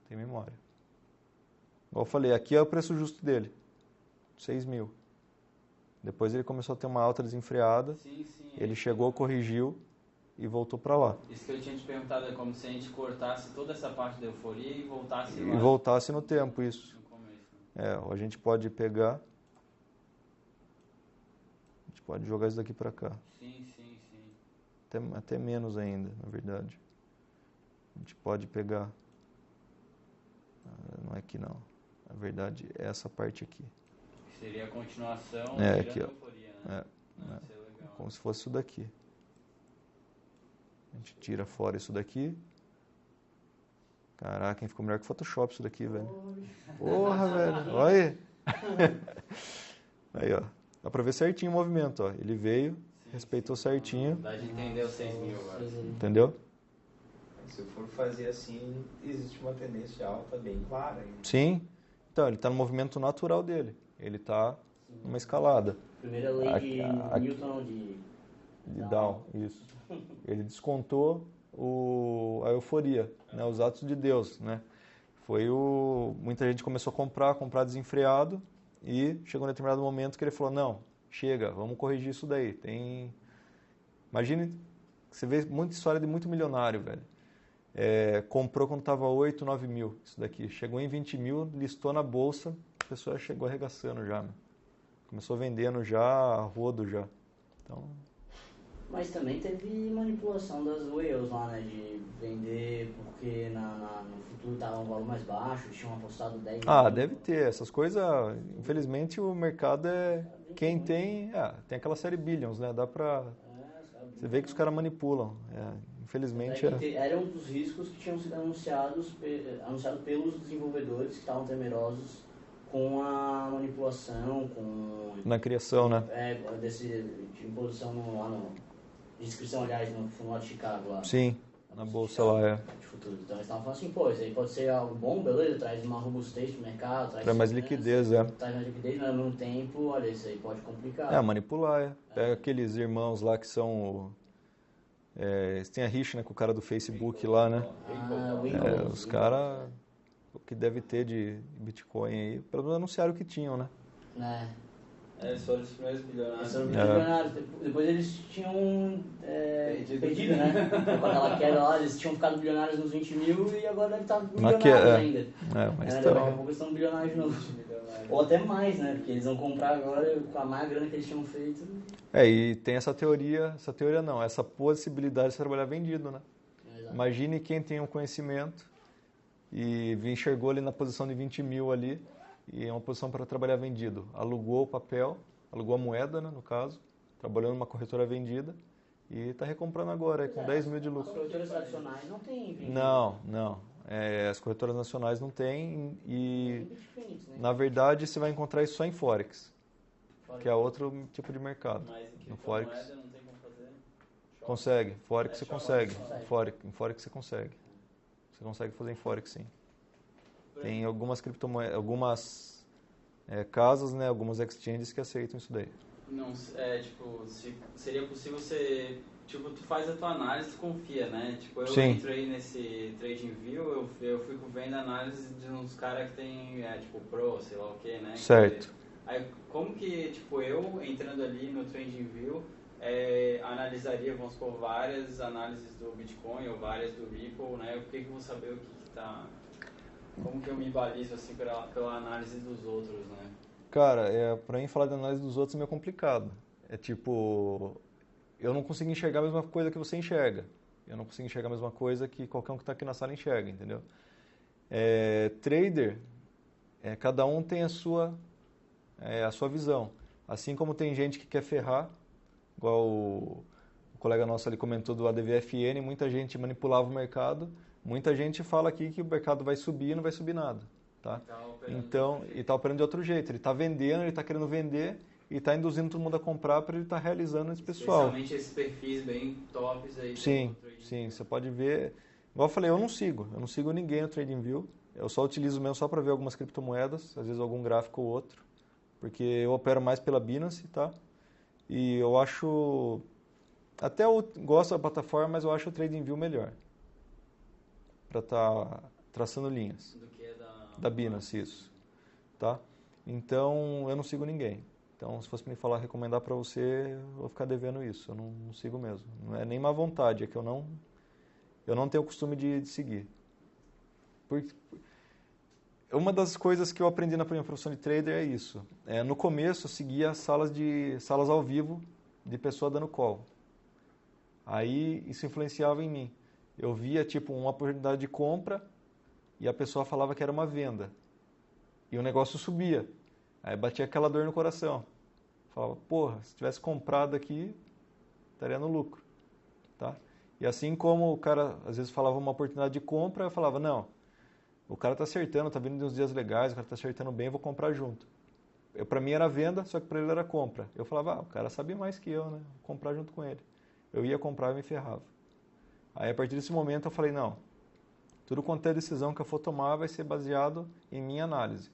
Tem memória. Igual eu falei, aqui é o preço justo dele. 6.000. Depois ele começou a ter uma alta desenfreada. Sim. Ele chegou, corrigiu e voltou para lá. Isso que eu tinha te perguntado é como se a gente cortasse toda essa parte da euforia e voltasse lá. E voltasse no tempo, isso. No começo. Ou a gente pode pegar... A gente pode jogar isso daqui para cá. Sim. Até menos ainda, na verdade. A gente pode pegar... Não é aqui não. Na verdade, é essa parte aqui. Seria a continuação Aqui, ó. euforia, né? Isso é legal. Como se fosse isso daqui. A gente tira fora isso daqui. Caraca, hein? Ficou melhor que Photoshop isso daqui, velho. Porra, velho. Olha aí. Aí, ó. Dá pra ver certinho o movimento, ó. Ele veio, respeitou certinho. Dá de entender os 6.000 agora. Entendeu? Se eu for fazer assim, existe uma tendência alta bem clara. Sim. Então, ele tá no movimento natural dele. Ele tá numa escalada. Primeira lei Aqui- de Newton de Down, isso. Ele descontou a euforia, né, os atos de Deus, né? Muita gente começou a comprar desenfreado e chegou um determinado momento que ele falou, não, chega, vamos corrigir isso daí. Imagine, você vê muita história de muito milionário, velho. Comprou quando estava 8, 9 mil, isso daqui. Chegou em 20.000, listou na bolsa, a pessoa chegou arregaçando já, né? Começou vendendo já, a rodo já. Então... Mas também teve manipulação das whales lá, né? De vender porque no futuro tava um valor mais baixo, eles tinham apostado 10 mil. deve ter. Essas coisas, infelizmente, o mercado quem tem... tem aquela série Billions, né? Dá pra... Você vê que os caras manipulam. Infelizmente... Era um dos riscos que tinham sido anunciado pelos desenvolvedores que estavam temerosos com a manipulação, Na criação, né? De imposição lá de inscrição, aliás, no lá de Chicago lá. Sim, na bolsa lá, De futuro. Então eles estavam falando assim, pô, isso aí pode ser algo bom, beleza, traz uma robustez pro mercado, traz mais segurança, liquidez, traz mais liquidez, mas ao mesmo tempo, olha, isso aí pode complicar. Manipular, Pega aqueles irmãos lá que são... eles têm a rixa, né, com o cara do Facebook lá, né? Os caras... O que deve ter de Bitcoin aí, pelo menos anunciaram o que tinham, né? Eles foram os primeiros bilionários. Eles foram bilionários. Depois eles tinham perdido, né? Com aquela queda lá, eles tinham ficado bilionários nos 20 mil e agora devem estar bilionários ainda. Mas daqui a pouco eles estão bilionários de novo. Ou até mais, né? Porque eles vão comprar agora com a má grana que eles tinham feito. E tem essa teoria não, essa possibilidade de trabalhar vendido, né? Exato. Imagine quem tem um conhecimento e enxergou ali na posição de 20 mil ali, e é uma posição para trabalhar vendido. Alugou o papel, alugou a moeda, né, no caso, trabalhou numa corretora vendida, e está recomprando agora, com 10 mil de As lucro. corretoras tradicionais não têm vendido. Não. As corretoras nacionais não têm e, Tem Bitfinex, né? na verdade, você vai encontrar isso só em Forex, Fora que é outro tipo de mercado. Mas em No Forex. criptomoeda não tem como fazer? Consegue, Forex você consegue. consegue. Em Forex você consegue. Você consegue fazer em Forex, sim. Tem algumas criptomoedas, algumas casas, né, algumas exchanges que aceitam isso daí. Não, tipo, seria possível você, tipo, tu faz a tua análise, tu confia, né? Tipo, eu Sim. entrei nesse TradingView, eu fico vendo análise de uns caras que tem, tipo, Pro, sei lá o que, né? Certo. Aí, como que, tipo, eu entrando ali no TradingView, analisaria, vamos supor, várias análises do Bitcoin ou várias do Ripple, né? Por que eu vou saber o que tá... Como que eu me balizo, assim, pela análise dos outros, né? Cara, pra mim falar de análise dos outros é meio complicado. É tipo, eu não consigo enxergar a mesma coisa que você enxerga. Eu não consigo enxergar a mesma coisa que qualquer um que está aqui na sala enxerga, entendeu? Trader, cada um tem a sua visão. Assim como tem gente que quer ferrar, igual o colega nosso ali comentou do ADVFN, muita gente manipulava o mercado, muita gente fala aqui que o mercado vai subir e não vai subir nada. Tá? Então, e está operando de outro jeito. Ele está vendendo, ele está querendo vender e está induzindo todo mundo a comprar para ele estar realizando esse pessoal. Especialmente esses perfis bem tops aí. Sim. Você pode ver. Igual eu falei, eu não sigo ninguém no TradingView. Eu só utilizo mesmo só para ver algumas criptomoedas, às vezes algum gráfico ou outro, porque eu opero mais pela Binance, tá? E eu acho, até eu gosto da plataforma, mas eu acho o TradingView melhor para estar traçando linhas. Do que da Binance, isso. Tá? Então, eu não sigo ninguém. Então, se fosse me falar, recomendar para você, eu vou ficar devendo isso. Eu não sigo mesmo. Não é nem má vontade, é que eu não tenho o costume de seguir. Uma das coisas que eu aprendi na minha profissão de trader é isso. No começo, eu seguia salas ao vivo de pessoa dando call. Aí, isso influenciava em mim. Eu via, tipo, uma oportunidade de compra e a pessoa falava que era uma venda. E o negócio subia. Aí batia aquela dor no coração. Falava, porra, se tivesse comprado aqui, estaria no lucro. Tá? E assim como o cara, às vezes, falava uma oportunidade de compra, eu falava, não, o cara está acertando, está vindo de uns dias legais, o cara está acertando bem, eu vou comprar junto. Para mim era venda, só que para ele era compra. Eu falava, o cara sabe mais que eu, né? Vou comprar junto com ele. Eu ia comprar e me ferrava. Aí, a partir desse momento, eu falei, não, tudo quanto é decisão que eu for tomar vai ser baseado em minha análise.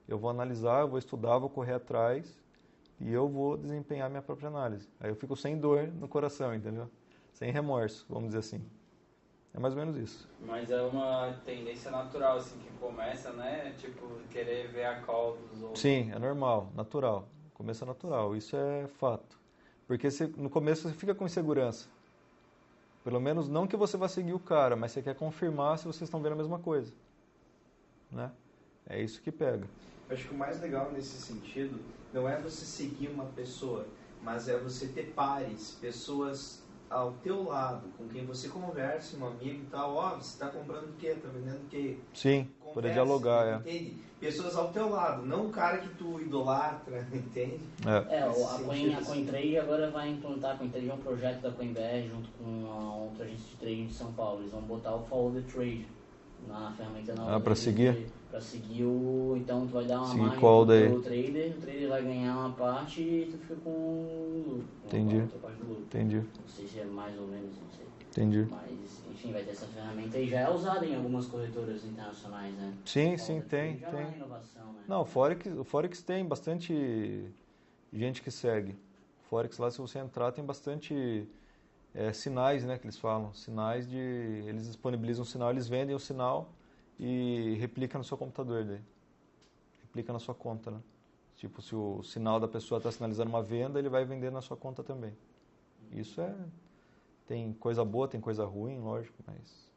Eu vou analisar, eu vou estudar, vou correr atrás e eu vou desempenhar minha própria análise. Aí eu fico sem dor no coração, entendeu? Sem remorso, vamos dizer assim. É mais ou menos isso. Mas é uma tendência natural, assim, que começa, né? Tipo, querer ver a call dos outros. Sim, é normal, natural. Começo é natural, isso é fato. Porque no começo você fica com insegurança. Pelo menos não que você vá seguir o cara, mas você quer confirmar se vocês estão vendo a mesma coisa. Né? É isso que pega. Eu acho que o mais legal nesse sentido não é você seguir uma pessoa, mas é você ter pares, pessoas ao teu lado, com quem você conversa, um amigo e tal, você está comprando o quê? Está vendendo o quê? Sim, Conversa, poder dialogar, entende? Pessoas ao teu lado, não o cara que tu idolatra, entende? A CoinTrade agora vai implantar, a CoinTrade é um projeto da CoinBR junto com a outra agência de trading de São Paulo. Eles vão botar o Follow the Trade na ferramenta nova. Para seguir? Para seguir então tu vai dar uma seguir margem pro trader, o trader vai ganhar uma parte e tu fica com o lucro. Entendi. Outra parte do lucro. Entendi. Não sei se é mais ou menos, não sei. Entendi. Mas, enfim, vai ter essa ferramenta e já é usada em algumas corretoras internacionais, né? Sim, tem. Já é uma inovação, né? Não, o Forex tem bastante gente que segue. O Forex lá, se você entrar, tem bastante sinais, né, que eles falam. Sinais eles disponibilizam um sinal, eles vendem o sinal e replica no seu computador daí. Replica na sua conta, né? Tipo, se o sinal da pessoa está sinalizando uma venda, ele vai vender na sua conta também. Isso tem coisa boa, tem coisa ruim, lógico, mas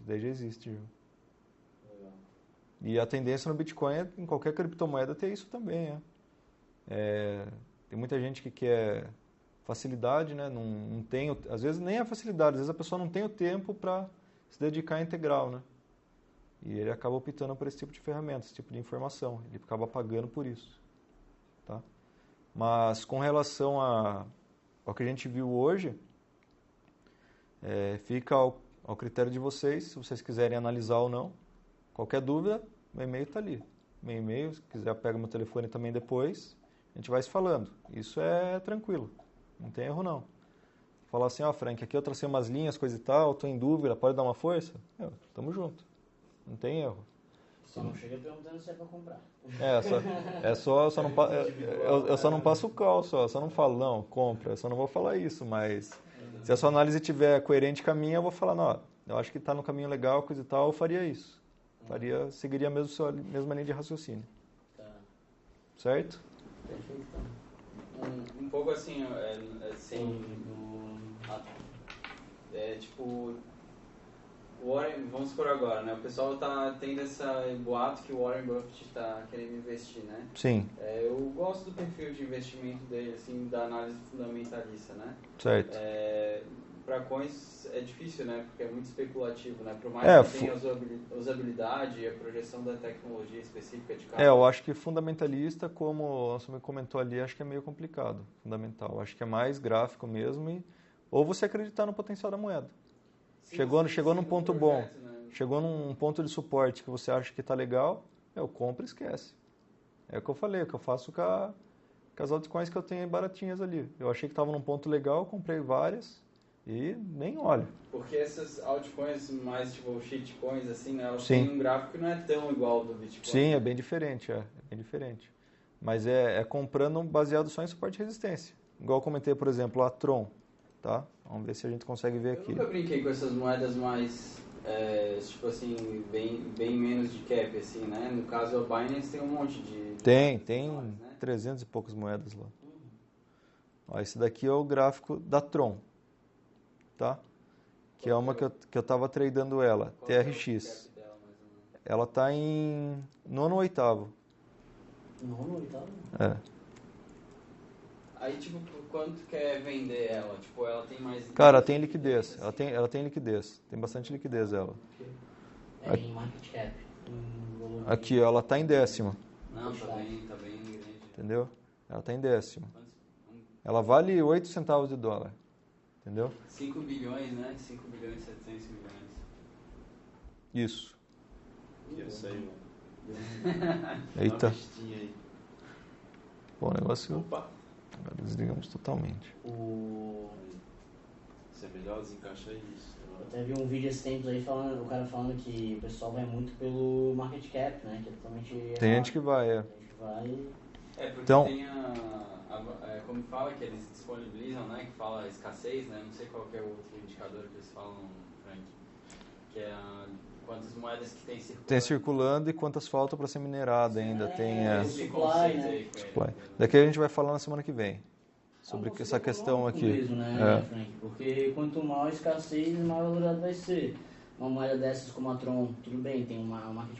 daí já existe. Já. Legal. E a tendência no Bitcoin em qualquer criptomoeda ter isso também. Tem muita gente que quer facilidade, né? Não tem, às vezes nem a facilidade, às vezes a pessoa não tem o tempo para se dedicar integral, né? E ele acaba optando por esse tipo de ferramenta, esse tipo de informação. Ele acaba pagando por isso. Tá? Mas com relação ao que a gente viu hoje, fica ao critério de vocês, se vocês quiserem analisar ou não. Qualquer dúvida, meu e-mail está ali. Meu e-mail, se quiser pega meu telefone também depois, a gente vai se falando. Isso é tranquilo, não tem erro não. Falar assim, Frank, aqui eu tracei umas linhas, coisa e tal, estou em dúvida, pode dar uma força? Tamo junto, não tem erro. Só não chega perguntando se é para comprar. Eu só não passo o call, só não falo, não, compra, eu só não vou falar isso, mas se a sua análise estiver coerente com a minha, eu vou falar, não, eu acho que está no caminho legal, coisa e tal, eu faria isso. Seguiria a mesma linha de raciocínio. Tá. Certo? Perfeito. Um pouco assim, tipo, Warren, vamos por agora, né? O pessoal tá tendo esse boato que o Warren Buffett tá querendo investir, né? Sim. Eu gosto do perfil de investimento dele, assim, da análise fundamentalista, né? Certo. Para coins é difícil, né? Porque é muito especulativo, né? Por mais que tenha a usabilidade e a projeção da tecnologia específica de cada. Eu acho que fundamentalista, como você me comentou ali, acho que é meio complicado. Fundamental. Acho que é mais gráfico mesmo. Ou você acreditar no potencial da moeda. Sim, chegou num ponto projeto, bom, né? chegou num ponto de suporte que você acha que está legal, compra e esquece. É o que eu falei, o que eu faço com as altcoins que eu tenho aí baratinhas ali. Eu achei que estava num ponto legal, comprei várias. E nem olho. Porque essas altcoins mais tipo shitcoins, assim, né? Elas Sim. têm um gráfico que não é tão igual ao do Bitcoin. Sim, é bem diferente, bem diferente. Mas é comprando baseado só em suporte e resistência. Igual eu comentei, por exemplo, a Tron, tá? Vamos ver se a gente consegue ver aqui. Eu nunca brinquei com essas moedas mais, tipo assim, bem menos de cap, assim, né? No caso, a Binance tem um monte de... Tem né? 300 e poucas moedas lá. Ó, esse daqui é o gráfico da Tron. Tá? Que é uma que eu estava tradando ela, Qual TRX. é o cap dela, mais ou menos? Ela está em 9º ou 8º. Nono, oitavo? Aí, tipo, quanto quer vender ela? Tipo, ela tem mais... Cara, ela tem liquidez. Ela tem liquidez. Tem bastante liquidez ela. Em market cap. Volume. Aqui, ó, ela está em 10º. Não, tá bem grande. Entendeu? Ela está em 10º. Quantos? Ela vale 8 centavos de dólar. Entendeu? 5 bilhões, né? 5 bilhões e 700 milhões. Isso. Isso aí, mano. Eita. Uma bestinha aí. Bom, o negócio... Opa. Agora desligamos totalmente. Isso é melhor desencaixar isso. Eu até vi um vídeo esses tempos aí, o cara falando que o pessoal vai muito pelo market cap, né? Que é totalmente Tem gente que vai, A gente vai... Porque Então- tem como fala que eles disponibilizam, né? Que fala escassez, né? Não sei qual que é o outro indicador que eles falam, Frank. Que é quantas moedas que tem circulando. Tem circulando e quantas faltam para ser minerada ainda. Tem Esse supply, conceito né? aí com ele. supply. Daqui a gente vai falar na semana que vem. Sobre conceito essa questão econômico aqui. mesmo, né, Frank? Porque quanto maior a escassez, maior valorado vai ser. Uma moeda dessas como a Tron, tudo bem, tem uma market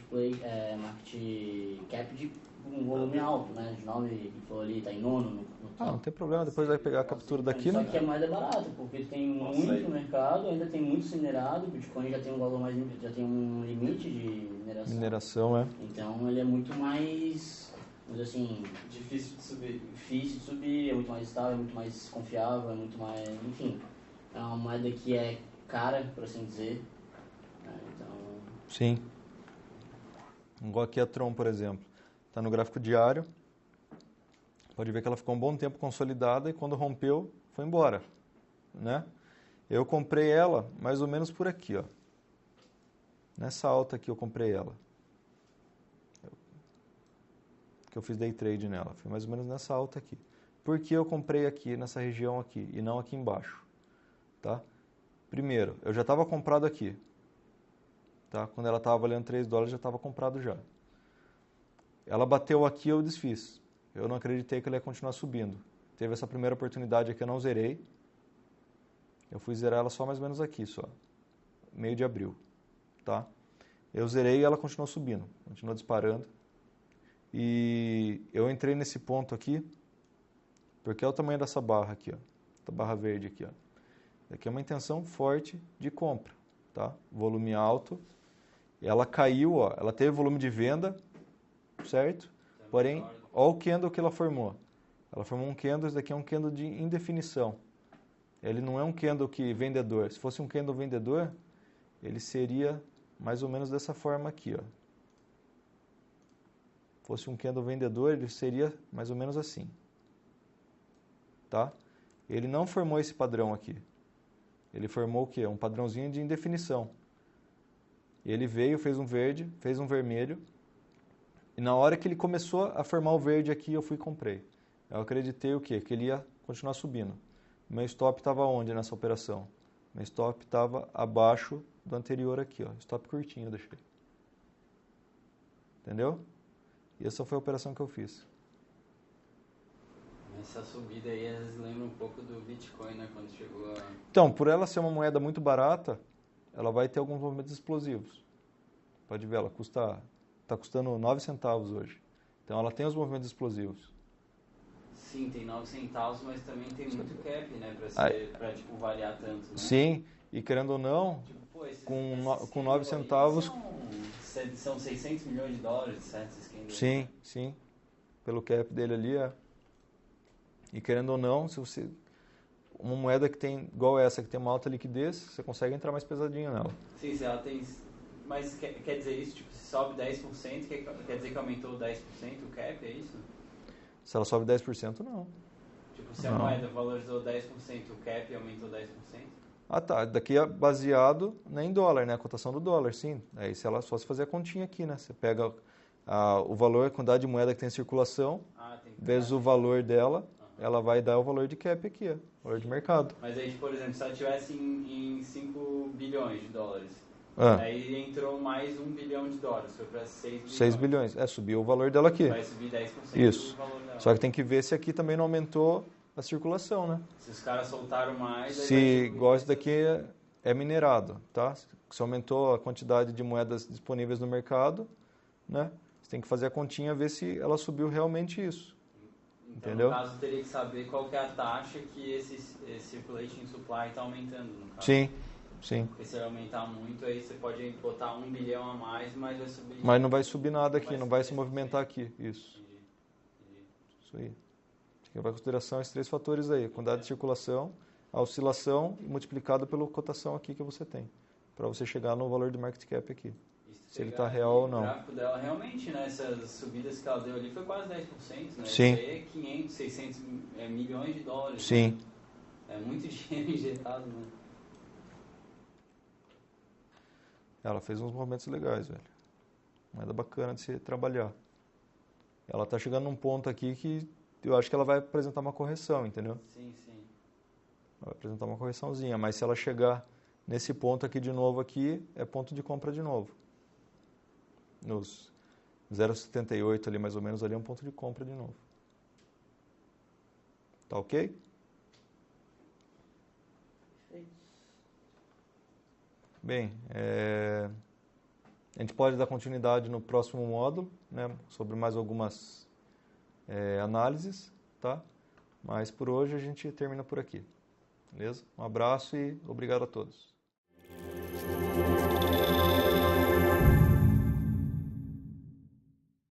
cap de um volume alto, né? De 9, que falou ali, tá em nono no Não tem problema, depois vai pegar a captura daqui, Só né? que a moeda é barata, porque tem muito aí. no mercado, ainda tem muito minerado, o Bitcoin já tem um valor mais, já tem um limite de mineração. Mineração, Então ele é muito mais, vamos dizer assim, Difícil de subir. difícil de subir, é muito mais estável, é muito mais confiável, é muito mais, enfim, é uma moeda que é cara, por assim dizer. Né? Então, Sim. Igual aqui a Tron, por exemplo. Está no gráfico diário. Pode ver que ela ficou um bom tempo consolidada e quando rompeu, foi embora. Né? Eu comprei ela mais ou menos por aqui, ó. Nessa alta aqui eu comprei ela. Que eu fiz day trade nela. Foi mais ou menos nessa alta aqui. Por que eu comprei aqui, nessa região aqui, e não aqui embaixo? Tá? Primeiro, eu já estava comprado aqui. Tá? Quando ela estava valendo 3 dólares, já estava comprado já. Ela bateu aqui, eu desfiz. Eu não acreditei que ela ia continuar subindo. Teve essa primeira oportunidade aqui, eu não zerei. Eu fui zerar ela só mais ou menos aqui, só. Meio de abril. Tá? Eu zerei e ela continuou subindo. Continuou disparando. E eu entrei nesse ponto aqui, porque é o tamanho dessa barra aqui, ó. Essa barra verde aqui, ó. Aqui é uma intenção forte de compra, tá? Volume alto. Ela caiu, ó. Ela teve volume de venda, certo? Porém, ó o candle que ela formou. Ela formou um candle, esse daqui é um candle de indefinição, Ele não é um candle que vendedor. Se fosse um candle vendedor, ele seria mais ou menos dessa forma aqui, ó. Fosse um candle vendedor, ele seria mais ou menos assim. Tá? Ele não formou esse padrão aqui. Ele formou o quê? Um padrãozinho de indefinição. Ele veio, fez um verde, fez um vermelho. E na hora que ele começou a formar o verde aqui, eu fui e comprei. Eu acreditei o quê? Que ele ia continuar subindo. Meu stop estava onde nessa operação? Meu stop estava abaixo do anterior aqui, ó. Stop curtinho eu deixei. Entendeu? E essa foi a operação que eu fiz. Essa subida aí às vezes lembra um pouco do Bitcoin, né? Quando chegou a... Então, por ela ser uma moeda muito barata, ela vai ter alguns movimentos explosivos. Pode ver, ela está custando 9 centavos hoje. Então ela tem os movimentos explosivos. Sim, tem 9 centavos, mas também tem muito cap, né? Pra tipo, variar tanto, né? Sim, e querendo ou não, Tipo, pô, com 9 centavos... São 600 milhões de dólares, certo? Sim, sim. Pelo cap dele ali, é. E querendo ou não, se você... Uma moeda que tem, igual essa, que tem uma alta liquidez, você consegue entrar mais pesadinho nela. Sim, se ela tem... Mas quer dizer isso, tipo, se sobe 10%, quer dizer que aumentou 10% o cap, é isso? Se ela sobe 10%, não. Tipo, se a moeda valorizou 10%, o cap aumentou 10%? Ah, tá. Daqui é baseado em dólar, né? A cotação do dólar, sim. Aí se ela só se fazer a continha aqui, né? Você pega o valor, a quantidade de moeda que tem em circulação, vezes o valor dela, ela vai dar o valor de cap aqui, ó, valor de mercado. Mas aí, por exemplo, se ela estivesse em 5 bilhões de dólares, aí entrou mais 1 bilhão de dólares, foi para 6 bilhões. 6 bilhões. Subiu o valor dela aqui. Vai subir 10% Isso. do valor dela. Só que tem que ver se aqui também não aumentou a circulação, né? Se os caras soltaram mais... Se igual isso daqui é minerado, tá? Se aumentou a quantidade de moedas disponíveis no mercado, né? Você tem que fazer a continha, ver se ela subiu realmente isso. Então, entendeu? no caso, teria que saber qual que é a taxa que esse circulating supply está aumentando, no caso. Sim, sim. Porque se ele aumentar muito, aí você pode botar 1 bilhão a mais, mas vai subir... Mas não vai subir nada aqui, não vai se movimentar aqui. Isso. Entendi. Isso aí. Tem que levar em consideração esses 3 fatores aí. A quantidade de circulação, a oscilação multiplicada pela cotação aqui que você tem. Para você chegar no valor do market cap aqui. Se ele está real ou não. O gráfico dela realmente, né? Essas subidas que ela deu ali foi quase 10%, né? Sim. Isso aí é 500, 600 milhões de dólares. Sim. Né? É muito dinheiro injetado, né? Ela fez uns movimentos legais, velho. Moeda bacana de se trabalhar. Ela está chegando num ponto aqui que eu acho que ela vai apresentar uma correção, entendeu? Sim, sim. Ela vai apresentar uma correçãozinha, mas se ela chegar nesse ponto aqui de novo aqui, é ponto de compra de novo. Nos 0,78 ali mais ou menos, ali é um ponto de compra de novo. Tá ok? Bem, a gente pode dar continuidade no próximo módulo, né, sobre mais algumas análises, tá? Mas por hoje a gente termina por aqui. Beleza? Um abraço e obrigado a todos.